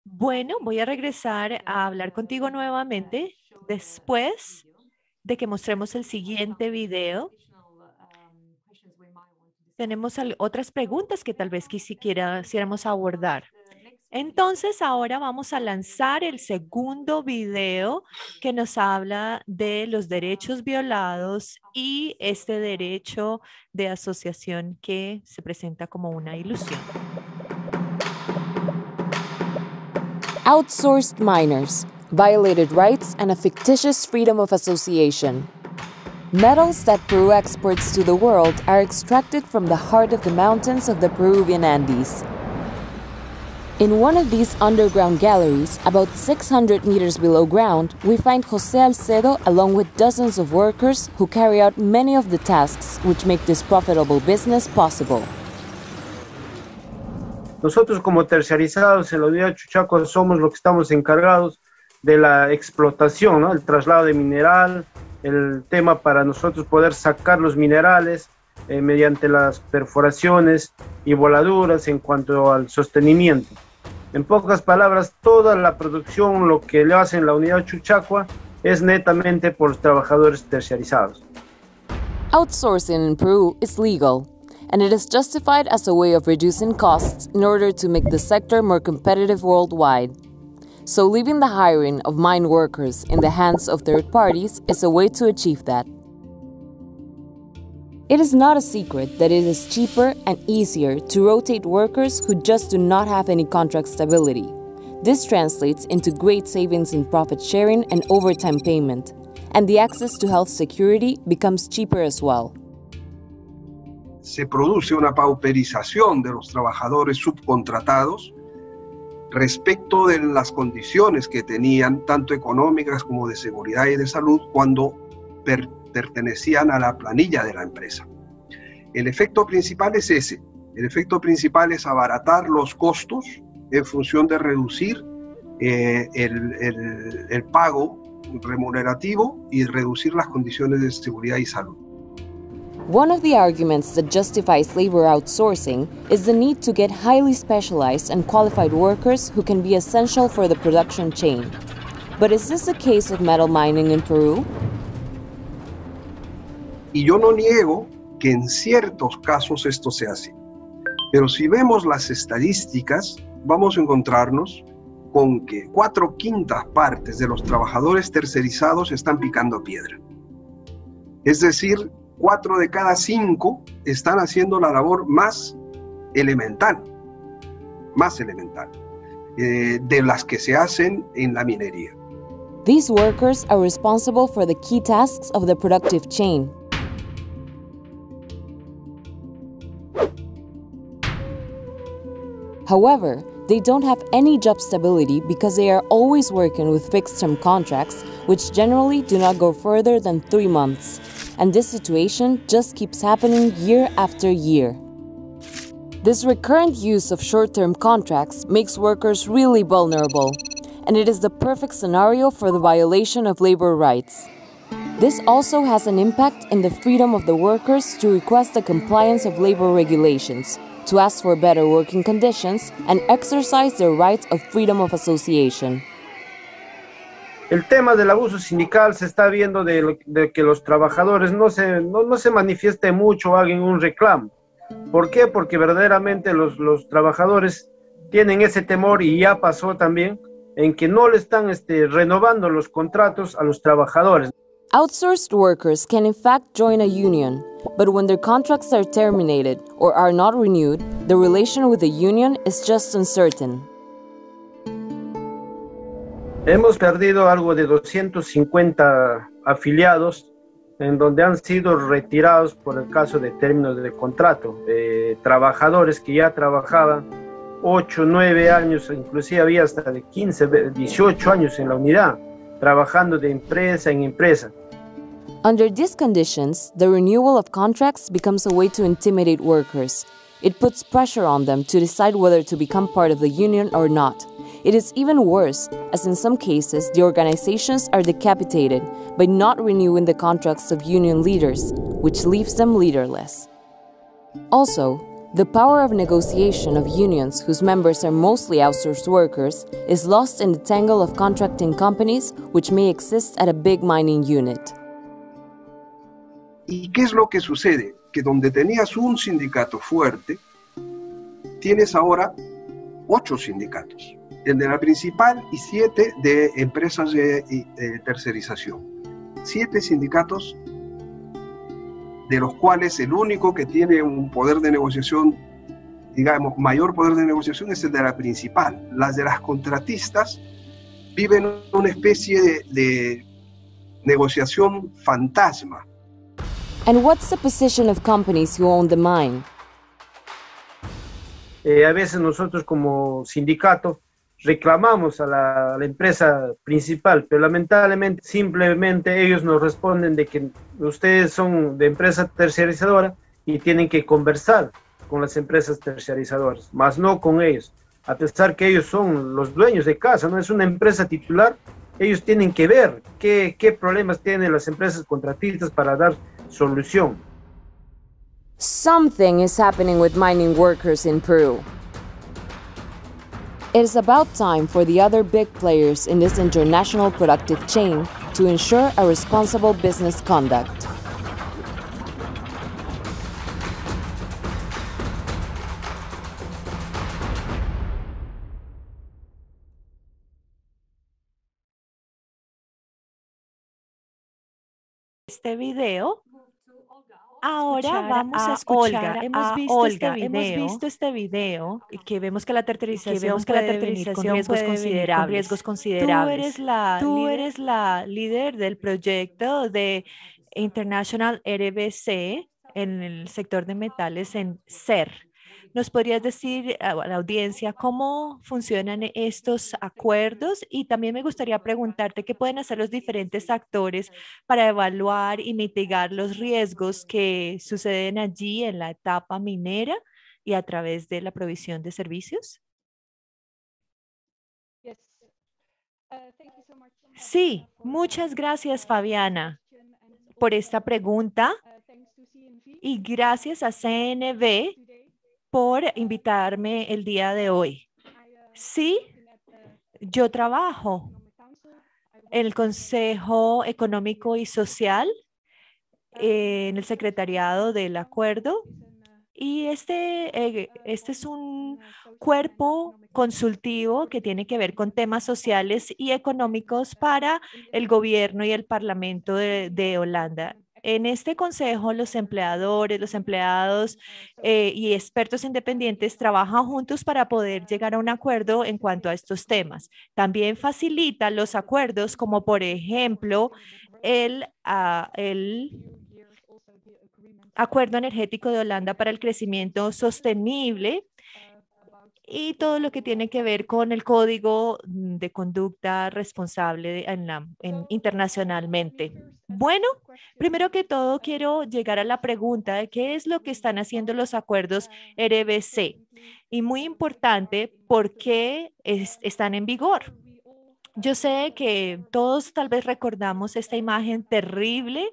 Bueno, voy a regresar a hablar contigo nuevamente después de que mostremos el siguiente video. Tenemos otras preguntas que tal vez quisiéramos abordar. Entonces, ahora vamos a lanzar el segundo video que nos habla de los derechos violados y este derecho de asociación que se presenta como una ilusión. Outsourced miners, violated rights, and a fictitious freedom of association. Metals that Peru exports to the world are extracted from the heart of the mountains of the Peruvian Andes. In one of these underground galleries, about 600 meters below ground, we find José Alcedo along with dozens of workers who carry out many of the tasks which make this profitable business possible. Nosotros como tercerizados en la unidad Chuchaco somos los que estamos encargados de la explotación, ¿no? El traslado de mineral, el tema para nosotros poder sacar los minerales mediante las perforaciones y voladuras en cuanto al sostenimiento. En pocas palabras, toda la producción, lo que le hacen la unidad Chuchacua, es netamente por los trabajadores terciarizados. Outsourcing in Peru is legal, and it is justified as a way of reducing costs in order to make the sector more competitive worldwide. So leaving the hiring of mine workers in the hands of third parties is a way to achieve that. It is not a secret that it is cheaper and easier to rotate workers who just do not have any contract stability. This translates into great savings in profit sharing and overtime payment, and the access to health security becomes cheaper as well. Se produce una pauperización de los trabajadores subcontratados, respecto de las condiciones que tenían, tanto económicas como de seguridad y de salud, cuando pertenecían a la planilla de la empresa. El efecto principal es ese. El efecto principal es abaratar los costos en función de reducir el pago remunerativo y reducir las condiciones de seguridad y salud. One of the arguments that justifies labor outsourcing is the need to get highly specialized and qualified workers who can be essential for the production chain. But is this the case of metal mining in Peru? Y yo no niego que en ciertos casos esto se hace. Pero si vemos las estadísticas, vamos a encontrarnos con que 4/5 partes de los trabajadores tercerizados están picando piedra. Es decir, 4 de cada 5 están haciendo la labor más elemental de las que se hacen en la minería. These workers are responsible for the key tasks of the productive chain. However, they don't have any job stability because they are always working with fixed-term contracts, which generally do not go further than 3 months. And this situation just keeps happening year after year. This recurrent use of short-term contracts makes workers really vulnerable, and it is the perfect scenario for the violation of labor rights. This also has an impact in the freedom of the workers to request the compliance of labor regulations, to ask for better working conditions, and exercise their right of freedom of association. El tema del abuso sindical se está viendo de que los trabajadores no se manifiesten mucho o hagan un reclamo. ¿Por qué? Porque verdaderamente los trabajadores tienen ese temor, y ya pasó también, en que no le están renovando los contratos a los trabajadores. Outsourced workers can in fact join a union, but when their contracts are terminated or are not renewed, the relation with the union is just uncertain. Hemos perdido algo de 250 afiliados en donde han sido retirados por el caso de términos de contrato. Trabajadores que ya trabajaban 8, 9 años, inclusive había hasta de 15, 18 años en la unidad, trabajando de empresa en empresa. Under these conditions, the renewal of contracts becomes a way to intimidate workers. It puts pressure on them to decide whether to become part of the union or not. It is even worse, as in some cases, the organizations are decapitated by not renewing the contracts of union leaders, which leaves them leaderless. Also, the power of negotiation of unions whose members are mostly outsourced workers is lost in the tangle of contracting companies which may exist at a big mining unit. ¿Y qué es lo que sucede? Que donde tenías un sindicato fuerte, tienes ahora 8 sindicatos. El de la principal y 7 de empresas de tercerización. 7 sindicatos, de los cuales el único que tiene un poder de negociación, digamos, mayor poder de negociación es el de la principal. Las de las contratistas viven una especie de negociación fantasma. And what's the position of companies who own the mine? A veces nosotros como sindicato reclamamos a la empresa principal, pero lamentablemente simplemente ellos nos responden de que ustedes son de empresa terciarizadora y tienen que conversar con las empresas terciarizadoras, más no con ellos, a pesar que ellos son los dueños de casa, no es una empresa titular. Ellos tienen que ver qué problemas tienen las empresas contratistas para dar solución. Something is happening with mining workers in Peru. It is about time for the other big players in this international productive chain to ensure a responsible business conduct. Este video. Ahora vamos a escuchar a Olga. Hemos visto este video y que vemos que la tercerización puede venir con riesgos considerables. Tú eres la líder del proyecto de International RBC en el sector de metales en SER. ¿Nos podrías decir a la audiencia cómo funcionan estos acuerdos? Y también me gustaría preguntarte qué pueden hacer los diferentes actores para evaluar y mitigar los riesgos que suceden allí en la etapa minera y a través de la provisión de servicios. Sí, muchas gracias, Fabiana, por esta pregunta y gracias a CNV por invitarme el día de hoy. Sí, yo trabajo en el Consejo Económico y Social, en el secretariado del acuerdo, y este es un cuerpo consultivo que tiene que ver con temas sociales y económicos para el gobierno y el Parlamento de Holanda. En este consejo, los empleadores, los empleados y expertos independientes trabajan juntos para poder llegar a un acuerdo en cuanto a estos temas. También facilita los acuerdos, como por ejemplo el Acuerdo Energético de Holanda para el Crecimiento Sostenible y todo lo que tiene que ver con el Código de Conducta Responsable internacionalmente. Bueno, primero que todo quiero llegar a la pregunta de qué es lo que están haciendo los acuerdos RBC y muy importante, ¿por qué están en vigor? Yo sé que todos tal vez recordamos esta imagen terrible.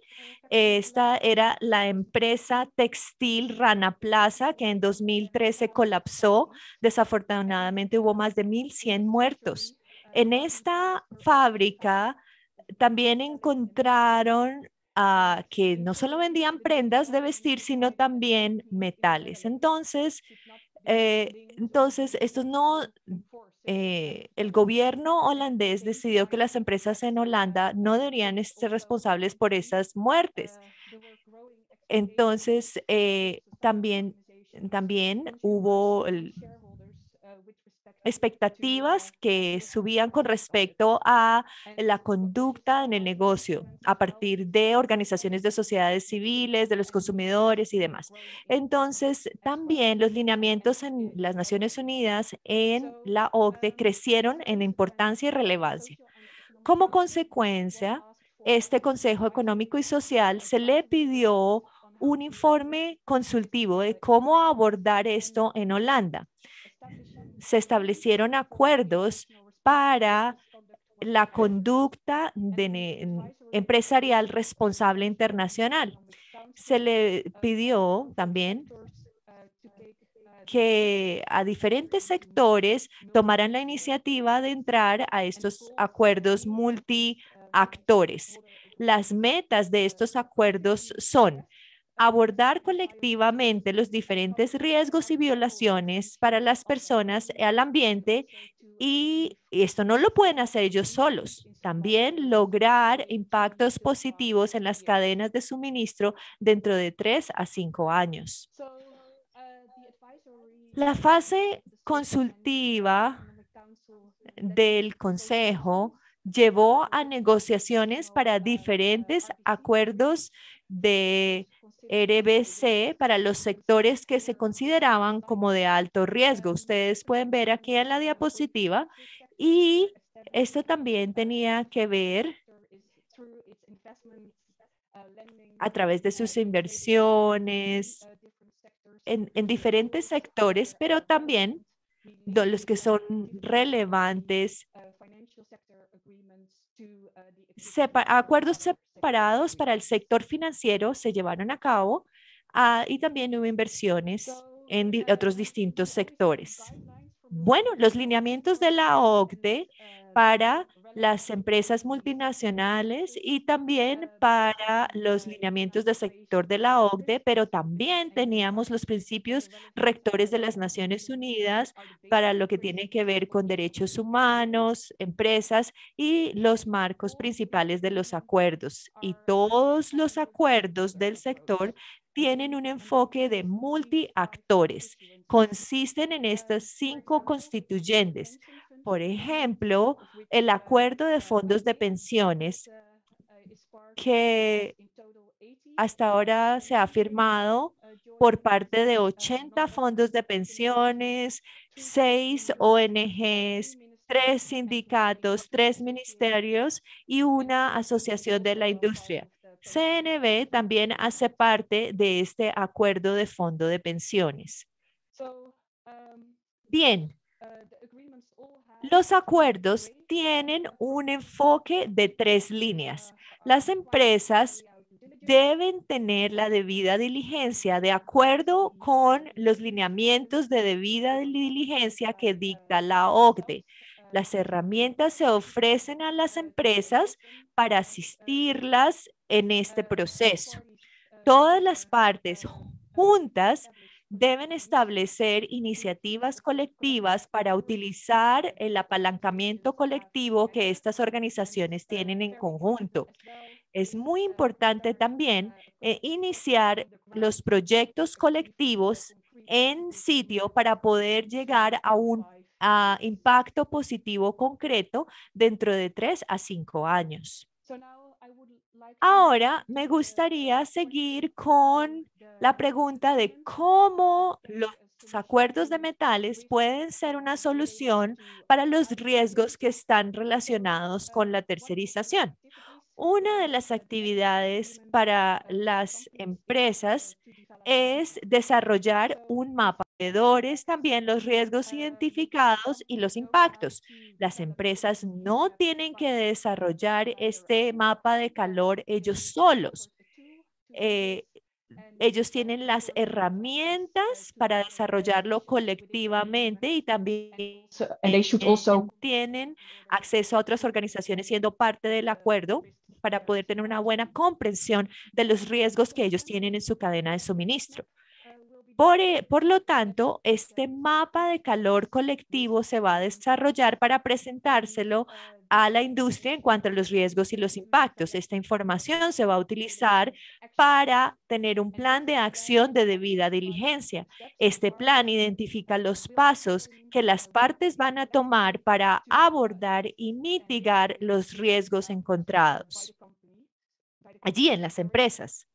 Esta era la empresa textil Rana Plaza que en 2013 colapsó. Desafortunadamente hubo más de 1.100 muertos. En esta fábrica también encontraron que no solo vendían prendas de vestir, sino también metales. Entonces, esto no el gobierno holandés decidió que las empresas en Holanda no deberían ser responsables por esas muertes. Entonces, también hubo expectativas que subían con respecto a la conducta en el negocio a partir de organizaciones de sociedades civiles, de los consumidores y demás. Entonces, también los lineamientos en las Naciones Unidas, en la OCDE, crecieron en importancia y relevancia. Como consecuencia, este Consejo Económico y Social se le pidió un informe consultivo de cómo abordar esto en Holanda. Se establecieron acuerdos para la conducta empresarial responsable internacional. Se le pidió también que a diferentes sectores tomaran la iniciativa de entrar a estos acuerdos multiactores. Las metas de estos acuerdos son abordar colectivamente los diferentes riesgos y violaciones para las personas al ambiente, y esto no lo pueden hacer ellos solos. También lograr impactos positivos en las cadenas de suministro dentro de 3 a 5 años. La fase consultiva del Consejo llevó a negociaciones para diferentes acuerdos de RBC para los sectores que se consideraban como de alto riesgo. Ustedes pueden ver aquí en la diapositiva, y esto también tenía que ver a través de sus inversiones en diferentes sectores, pero también los que son relevantes, acuerdos separados para el sector financiero se llevaron a cabo, y también hubo inversiones en otros distintos sectores. Bueno, los lineamientos de la OCDE para las empresas multinacionales y también para los lineamientos del sector de la OCDE, pero también teníamos los principios rectores de las Naciones Unidas para lo que tiene que ver con derechos humanos, empresas y los marcos principales de los acuerdos. Y todos los acuerdos del sector tienen un enfoque de multiactores. Consisten en estas 5 constituyentes. Por ejemplo, el acuerdo de fondos de pensiones, que hasta ahora se ha firmado por parte de 80 fondos de pensiones, 6 ONGs, 3 sindicatos, 3 ministerios y una asociación de la industria. CNV también hace parte de este acuerdo de fondo de pensiones. Bien, los acuerdos tienen un enfoque de 3 líneas. Las empresas deben tener la debida diligencia de acuerdo con los lineamientos de debida diligencia que dicta la OCDE. Las herramientas se ofrecen a las empresas para asistirlas en este proceso. Todas las partes juntas deben establecer iniciativas colectivas para utilizar el apalancamiento colectivo que estas organizaciones tienen en conjunto. Es muy importante también iniciar los proyectos colectivos en sitio para poder llegar a un impacto positivo concreto dentro de 3 a 5 años. Ahora me gustaría seguir con la pregunta de cómo los acuerdos de metales pueden ser una solución para los riesgos que están relacionados con la tercerización. Una de las actividades para las empresas es desarrollar un mapa de proveedores, también los riesgos identificados y los impactos. Las empresas no tienen que desarrollar este mapa de calor ellos solos. Ellos tienen las herramientas para desarrollarlo colectivamente y también tienen acceso a otras organizaciones siendo parte del acuerdo para poder tener una buena comprensión de los riesgos que ellos tienen en su cadena de suministro. Por lo tanto, este mapa de calor colectivo se va a desarrollar para presentárselo a la industria en cuanto a los riesgos y los impactos. Esta información se va a utilizar para tener un plan de acción de debida diligencia. Este plan identifica los pasos que las partes van a tomar para abordar y mitigar los riesgos encontrados allí en las empresas.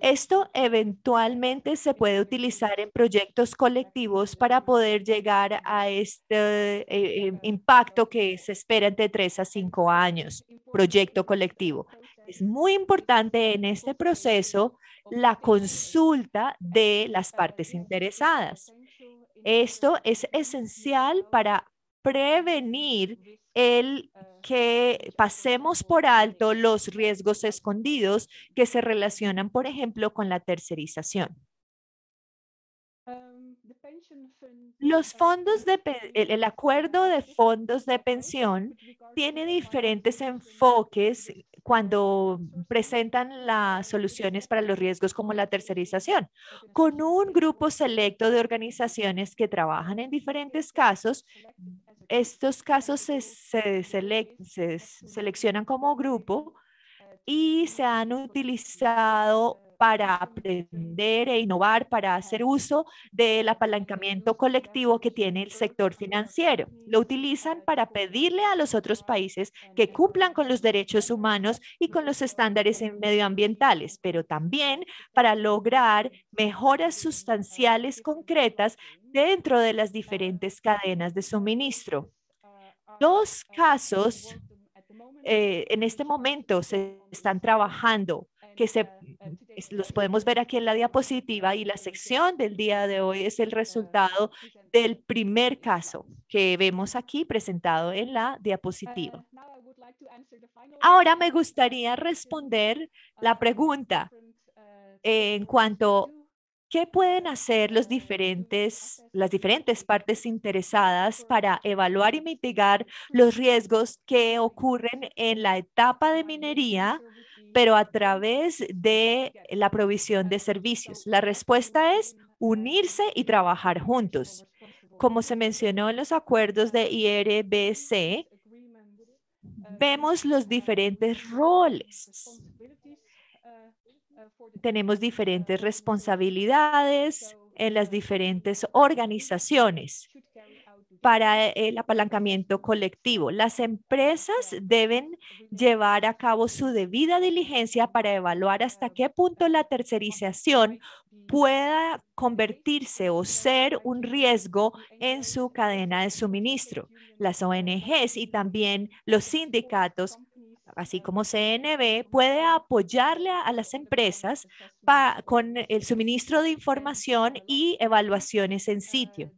Esto eventualmente se puede utilizar en proyectos colectivos para poder llegar a este impacto que se espera entre 3 a 5 años, proyecto colectivo. Es muy importante en este proceso la consulta de las partes interesadas. Esto es esencial para prevenir el que pasemos por alto los riesgos escondidos que se relacionan, por ejemplo, con la tercerización. Los fondos el acuerdo de fondos de pensión tiene diferentes enfoques cuando presentan las soluciones para los riesgos como la tercerización, con un grupo selecto de organizaciones que trabajan en diferentes casos. Estos casos se seleccionan como grupo y se han utilizado para aprender e innovar, para hacer uso del apalancamiento colectivo que tiene el sector financiero. Lo utilizan para pedirle a los otros países que cumplan con los derechos humanos y con los estándares medioambientales, pero también para lograr mejoras sustanciales concretas dentro de las diferentes cadenas de suministro. Dos casos en este momento se están trabajando, los podemos ver aquí en la diapositiva, y la sección del día de hoy es el resultado del primer caso que vemos aquí presentado en la diapositiva. Ahora me gustaría responder la pregunta en cuanto a ¿qué pueden hacer las diferentes partes interesadas para evaluar y mitigar los riesgos que ocurren en la etapa de minería, pero a través de la provisión de servicios? La respuesta es unirse y trabajar juntos. Como se mencionó en los acuerdos de IRBC, vemos los diferentes roles. Tenemos diferentes responsabilidades en las diferentes organizaciones. para el apalancamiento colectivo. Las empresas deben llevar a cabo su debida diligencia para evaluar hasta qué punto la tercerización pueda convertirse o ser un riesgo en su cadena de suministro. Las ONGs y también los sindicatos, así como CNB, puede apoyarle a las empresas con el suministro de información y evaluaciones en sitio.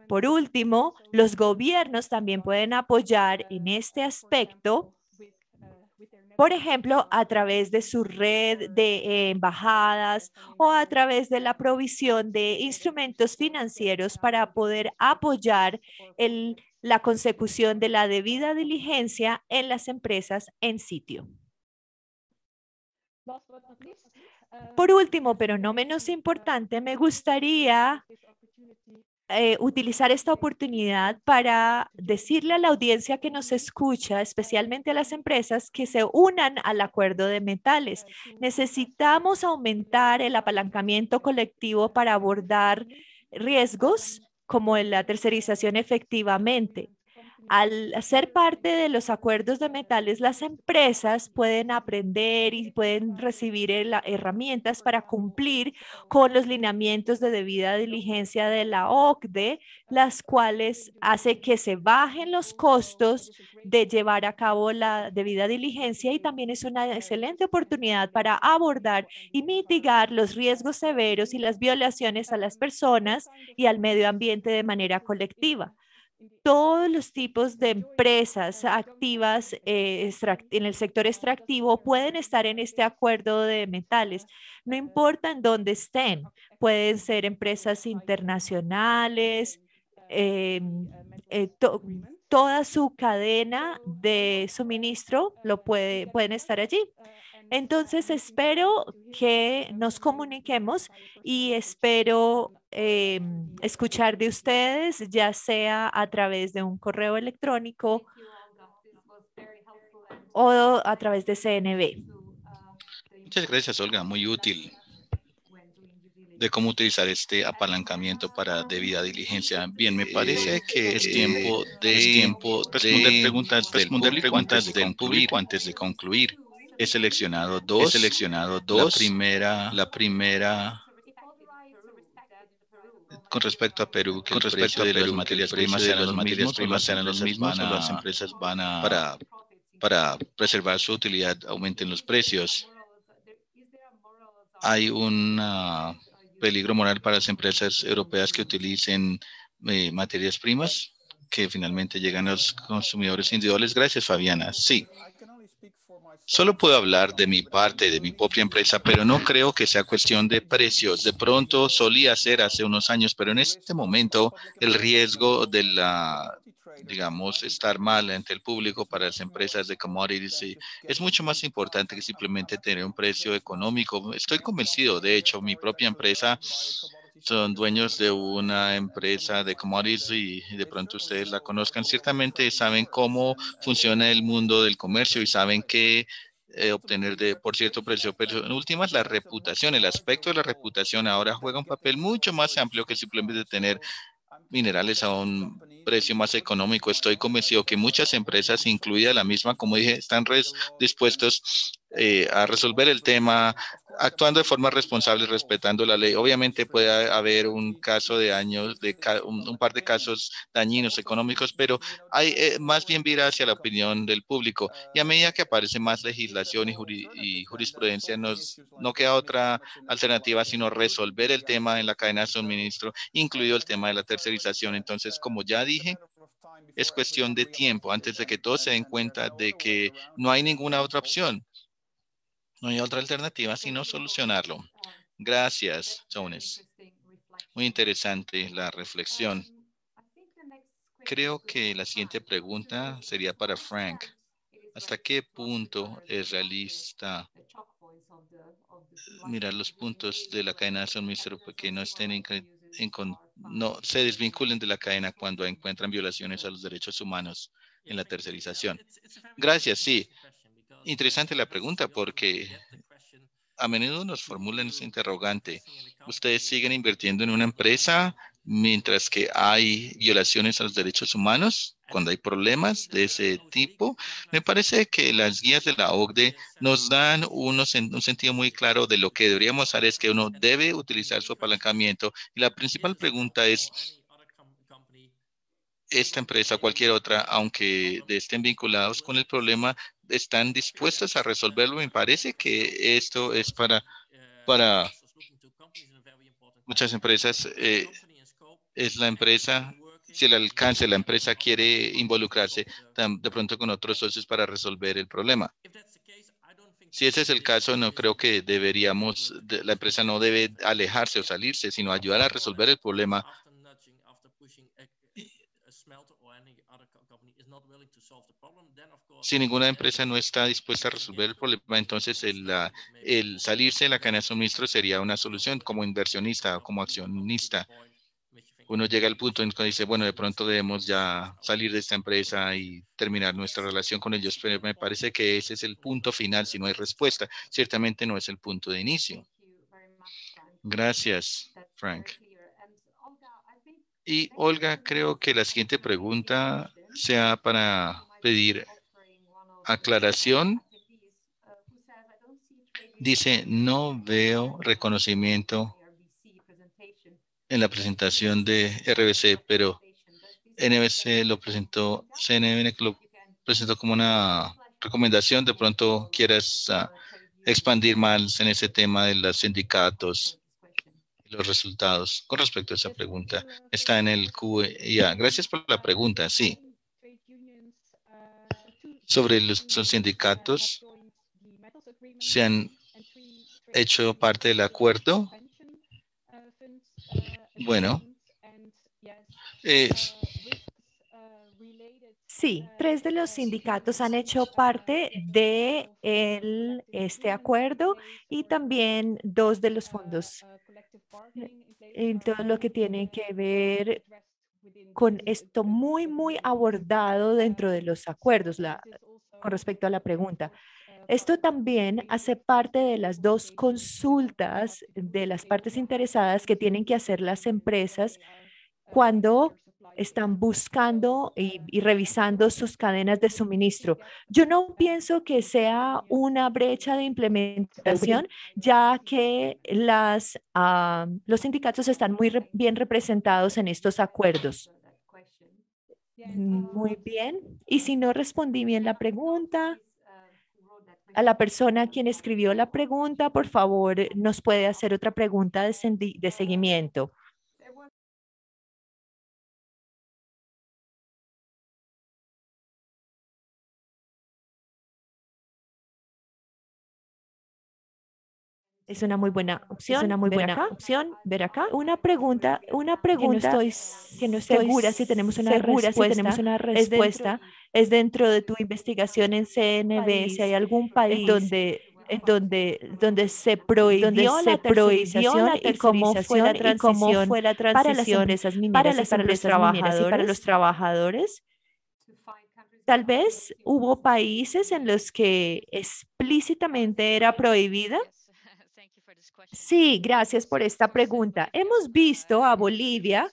Por último, los gobiernos también pueden apoyar en este aspecto, por ejemplo, a través de su red de embajadas o a través de la provisión de instrumentos financieros para poder apoyar la consecución de la debida diligencia en las empresas en sitio. Por último, pero no menos importante, me gustaría utilizar esta oportunidad para decirle a la audiencia que nos escucha, especialmente a las empresas, que se unan al acuerdo de metales. Necesitamos aumentar el apalancamiento colectivo para abordar riesgos como la tercerización efectivamente. Al ser parte de los acuerdos de metales, las empresas pueden aprender y pueden recibir herramientas para cumplir con los lineamientos de debida diligencia de la OCDE, las cuales hace que se bajen los costos de llevar a cabo la debida diligencia, y también es una excelente oportunidad para abordar y mitigar los riesgos severos y las violaciones a las personas y al medio ambiente de manera colectiva. Todos los tipos de empresas activas en el sector extractivo pueden estar en este acuerdo de metales, no importa en dónde estén. Pueden ser empresas internacionales, toda su cadena de suministro pueden estar allí. Entonces, espero que nos comuniquemos y espero escuchar de ustedes, ya sea a través de un correo electrónico o a través de CNB. Muchas gracias, Olga. Muy útil de cómo utilizar este apalancamiento para debida diligencia. Bien, me parece que es tiempo de responder preguntas del público antes de concluir. He seleccionado dos. La primera con respecto a Perú, que el precio de las materias primas sean los mismos, o las empresas van a para preservar su utilidad aumenten los precios. Hay un peligro moral para las empresas europeas que utilicen materias primas que finalmente llegan a los consumidores individuales. Gracias, Fabiana. Sí. Solo puedo hablar de mi parte, de mi propia empresa, pero no creo que sea cuestión de precios. De pronto solía ser hace unos años, pero en este momento el riesgo de digamos, estar mal ante el público para las empresas de commodities es mucho más importante que simplemente tener un precio económico. Estoy convencido, de hecho, mi propia empresa son dueños de una empresa de commodities y de pronto ustedes la conozcan. Ciertamente saben cómo funciona el mundo del comercio y saben qué obtener por cierto precio. Pero en últimas, la reputación, el aspecto de la reputación ahora juega un papel mucho más amplio que simplemente tener minerales a un precio más económico. Estoy convencido que muchas empresas, incluida la misma, como dije, están dispuestos a resolver el tema actuando de forma responsable y respetando la ley. Obviamente puede haber un caso de años, un par de casos dañinos económicos, pero hay más bien vira hacia la opinión del público. Y a medida que aparece más legislación y jurisprudencia, no queda otra alternativa sino resolver el tema en la cadena de suministro, incluido el tema de la tercerización. Entonces, como ya dije, es cuestión de tiempo antes de que todos se den cuenta de que no hay ninguna otra opción. No hay otra alternativa sino solucionarlo. Gracias, Jones. Muy interesante la reflexión. Creo que la siguiente pregunta sería para Frank. ¿Hasta qué punto es realista mirar los puntos de la cadena de suministro que no estén no se desvinculen de la cadena cuando encuentran violaciones a los derechos humanos en la tercerización? Gracias, sí. Interesante la pregunta porque a menudo nos formulan ese interrogante. ¿Ustedes siguen invirtiendo en una empresa mientras que hay violaciones a los derechos humanos, cuando hay problemas de ese tipo. Me parece que las guías de la OCDE nos dan un sentido muy claro de lo que deberíamos hacer, es que uno debe utilizar su apalancamiento. Y la principal pregunta es, esta empresa o cualquier otra, aunque estén vinculados con el problema, están dispuestas a resolverlo. Me parece que esto es para muchas empresas. Es la empresa, si el alcance de la empresa quiere involucrarse de pronto con otros socios para resolver el problema. Si ese es el caso, no creo que la empresa no debe alejarse o salirse, sino ayudar a resolver el problema. Si ninguna empresa no está dispuesta a resolver el problema, entonces el salirse de la cadena de suministro sería una solución como inversionista o como accionista. Uno llega al punto en que dice, bueno, de pronto debemos ya salir de esta empresa y terminar nuestra relación con ellos, pero me parece que ese es el punto final si no hay respuesta. Ciertamente no es el punto de inicio. Gracias, Frank. Y Olga, creo que la siguiente pregunta sea para pedir aclaración. Dice, no veo reconocimiento en la presentación de RBC, pero NBC lo presentó, CNN lo presentó como una recomendación. De pronto quieras expandir más en ese tema de los sindicatos y los resultados con respecto a esa pregunta. Está en el QA. Gracias por la pregunta, sí. Sobre los sindicatos, se han hecho parte del acuerdo. Bueno, sí, 3 de los sindicatos han hecho parte de este acuerdo y también 2 de los fondos. En todo lo que tiene que ver con esto muy abordado dentro de los acuerdos, con respecto a la pregunta. Esto también hace parte de las 2 consultas de las partes interesadas que tienen que hacer las empresas cuando están buscando y revisando sus cadenas de suministro. Yo no pienso que sea una brecha de implementación, ya que los sindicatos están muy bien representados en estos acuerdos. Muy bien. Y si no respondí bien la pregunta, a la persona quien escribió la pregunta, por favor, nos puede hacer otra pregunta de seguimiento. Es una muy buena opción. Es una muy buena opción ver acá. Una pregunta que no estoy segura si tenemos una respuesta. Es dentro de tu investigación en CNB, si hay algún país donde se prohibió la tercerización y cómo fue la transición para las empresas mineras y para los trabajadores. Tal vez hubo países en los que explícitamente era prohibida. Sí, gracias por esta pregunta. Hemos visto a Bolivia,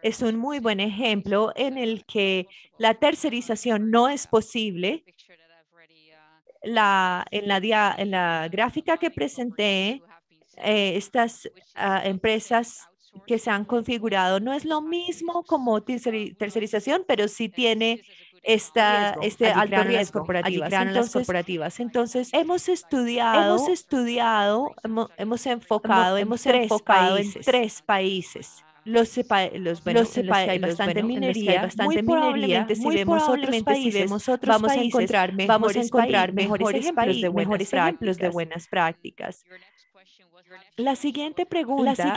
es un muy buen ejemplo en el que la tercerización no es posible. En la gráfica que presenté, estas empresas que se han configurado no es lo mismo como tercerización, pero sí tiene este alto riesgo corporativas. Entonces, hemos enfocado en 3 países. Los que hay bastante minería, muy probablemente si vemos otros países, vamos a encontrar mejores ejemplos de buenas prácticas. La siguiente pregunta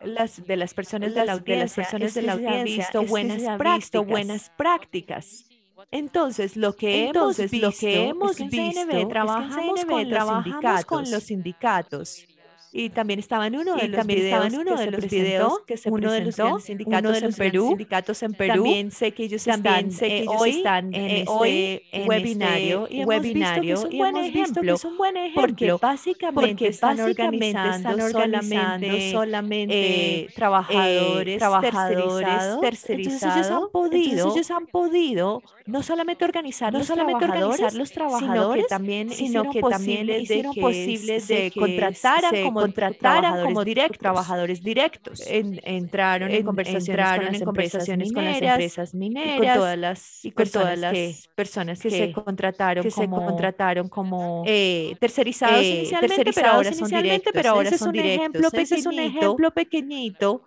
de las personas de la audiencia han visto buenas prácticas. Entonces, lo que hemos visto es que en CNB trabajamos con los sindicatos. Y también estaba en uno de los videos que se presentó, uno de los grandes sindicatos en Perú. También sé que ellos están en este webinario y hemos visto que es un buen ejemplo, porque básicamente están organizando solamente trabajadores tercerizados. Entonces ellos han podido no solamente organizar los trabajadores, sino que también hicieron posible de que contrataran como trabajadores directos. Entraron en conversaciones con las empresas mineras y con todas las personas que se contrataron como tercerizados inicialmente, pero ahora son directos. Ese es un ejemplo pequeñito.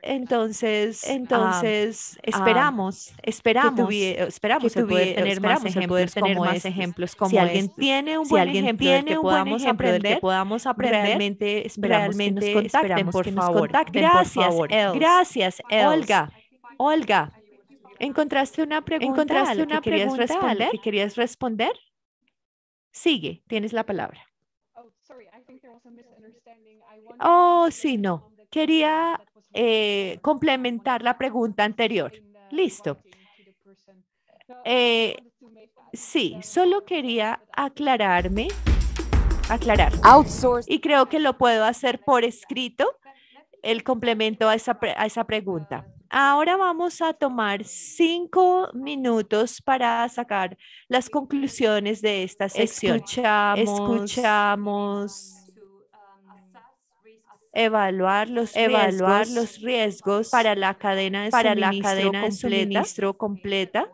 Entonces esperamos poder tener más ejemplos como si alguien tiene un buen ejemplo del que podamos aprender, realmente esperamos que nos contacten, por favor. Gracias, Olga, ¿encontraste una pregunta a la que querías responder? Sigue, tienes la palabra. Oh, sí, no. Quería complementar la pregunta anterior. Listo. Sí, solo quería aclarar. Y creo que lo puedo hacer por escrito, el complemento a esa pregunta. Ahora vamos a tomar 5 minutos para sacar las conclusiones de esta sección. Escuchamos. Evaluar los riesgos para la cadena de suministro completa.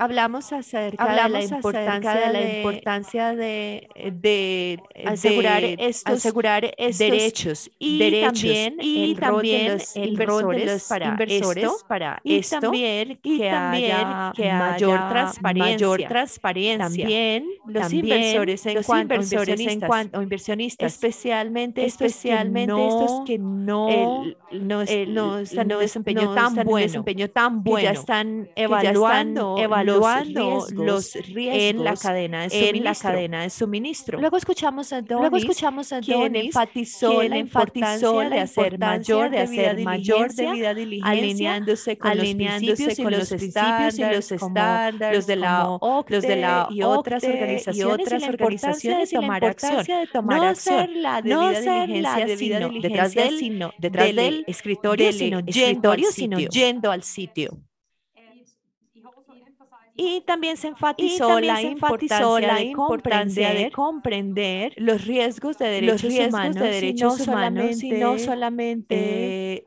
Hablamos acerca de la importancia de asegurar estos derechos y también el rol de los inversores para esto, también que haya mayor transparencia. También los inversores en cuanto inversionistas, especialmente estos que no están en un desempeño tan bueno, que ya están evaluando los riesgos en la cadena de suministro. Luego escuchamos a Donis, quien enfatizó la importancia de hacer mayor debida diligencia, alineándose con los principios y los estándares, los de la OCDE y otras organizaciones, y la importancia de tomar acción. No hacer la debida diligencia, sino detrás del escritorio, sino yendo al sitio. Y también se enfatizó la importancia de comprender los riesgos de derechos humanos, y no solamente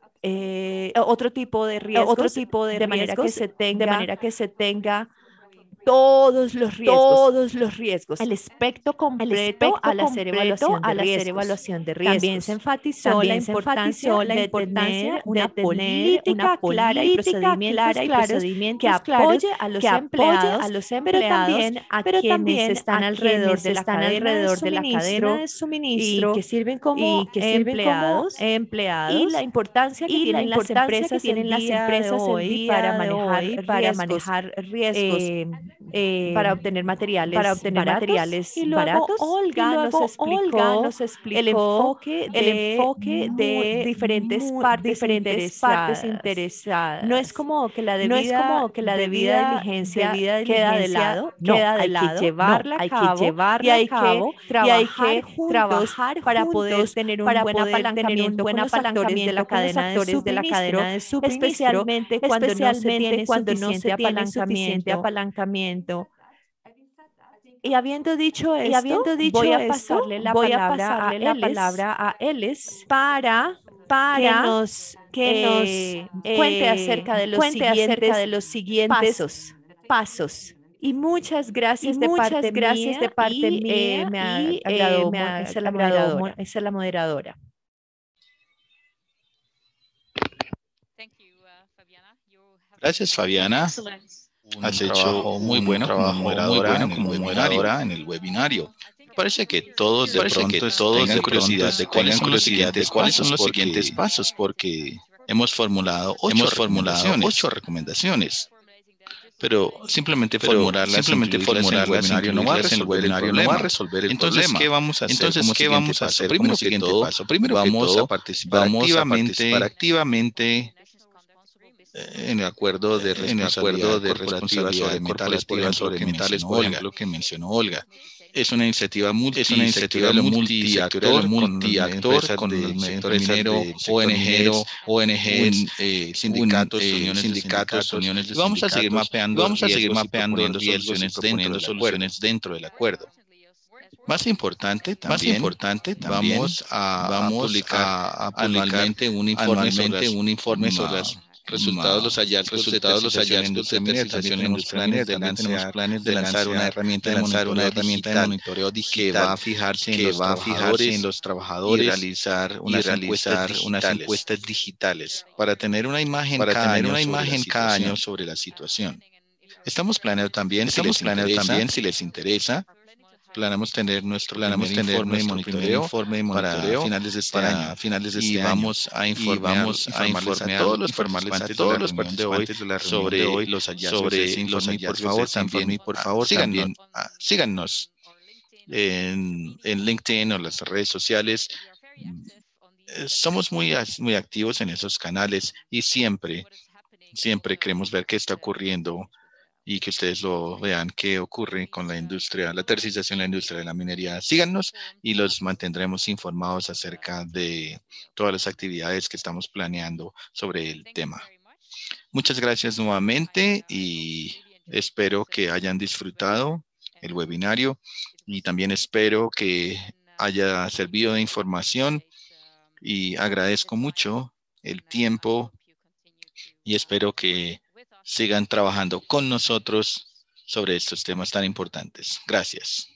otro tipo de riesgos, de manera que se tenga todos los riesgos, el espectro completo al hacer evaluación de riesgos. También se enfatizó la importancia de tener una política clara y procedimientos que apoye a los empleados, pero también a quienes están alrededor de la cadena de suministro y que sirven como empleados, y la importancia que tienen las empresas hoy para manejar riesgos, para obtener materiales baratos. Y luego Olga nos explicó el enfoque de diferentes partes interesadas. No es como que la debida diligencia queda de lado. Hay que llevarla a cabo y hay que trabajar para poder tener un buen apalancamiento con los actores de la cadena de suministro, especialmente cuando no se tiene suficiente apalancamiento. Y habiendo dicho esto, voy a pasarle la palabra a Ellis para que nos cuente acerca de los siguientes pasos. Y muchas gracias de parte mía. Me agradó ser la moderadora. Gracias, Fabiana. Has hecho muy bueno como moderadora en el webinario. Parece que todos tengan curiosidad de cuáles son los siguientes pasos, porque hemos formulado 8 recomendaciones. pero simplemente formularlas en el webinario no va a resolver el problema. Entonces, ¿qué vamos a hacer? Primero que todo, vamos a participar activamente en el acuerdo de responsabilidad corporativa sobre metales, por ejemplo, que mencionó Olga. Es una iniciativa multisectorial con el sector minero, ONGs, sindicatos, uniones de vamos a seguir mapeando soluciones dentro del acuerdo. Más importante, también vamos a publicar anualmente un informe sobre los resultados, los hallazgos de tercerización industrial. También tenemos planes de lanzar una herramienta de monitoreo digital que va a fijarse en los trabajadores y realizar unas encuestas digitales para tener una imagen cada año sobre la situación. Estamos planeando también, si les interesa, planeamos tener nuestro primer informe de monitoreo para finales de este año. Vamos a informarles a todos los participantes de hoy sobre los hallazgos de ese informe. Y por favor, también síganos en LinkedIn o las redes sociales. Somos muy activos en esos canales y siempre queremos ver qué está ocurriendo y que ustedes lo vean qué ocurre con la industria, la tercerización de la industria de la minería. Síganos y los mantendremos informados acerca de todas las actividades que estamos planeando sobre el tema. Muchas gracias nuevamente y espero que hayan disfrutado el webinario y también espero que haya servido de información y agradezco mucho el tiempo y espero que sigan trabajando con nosotros sobre estos temas tan importantes. Gracias.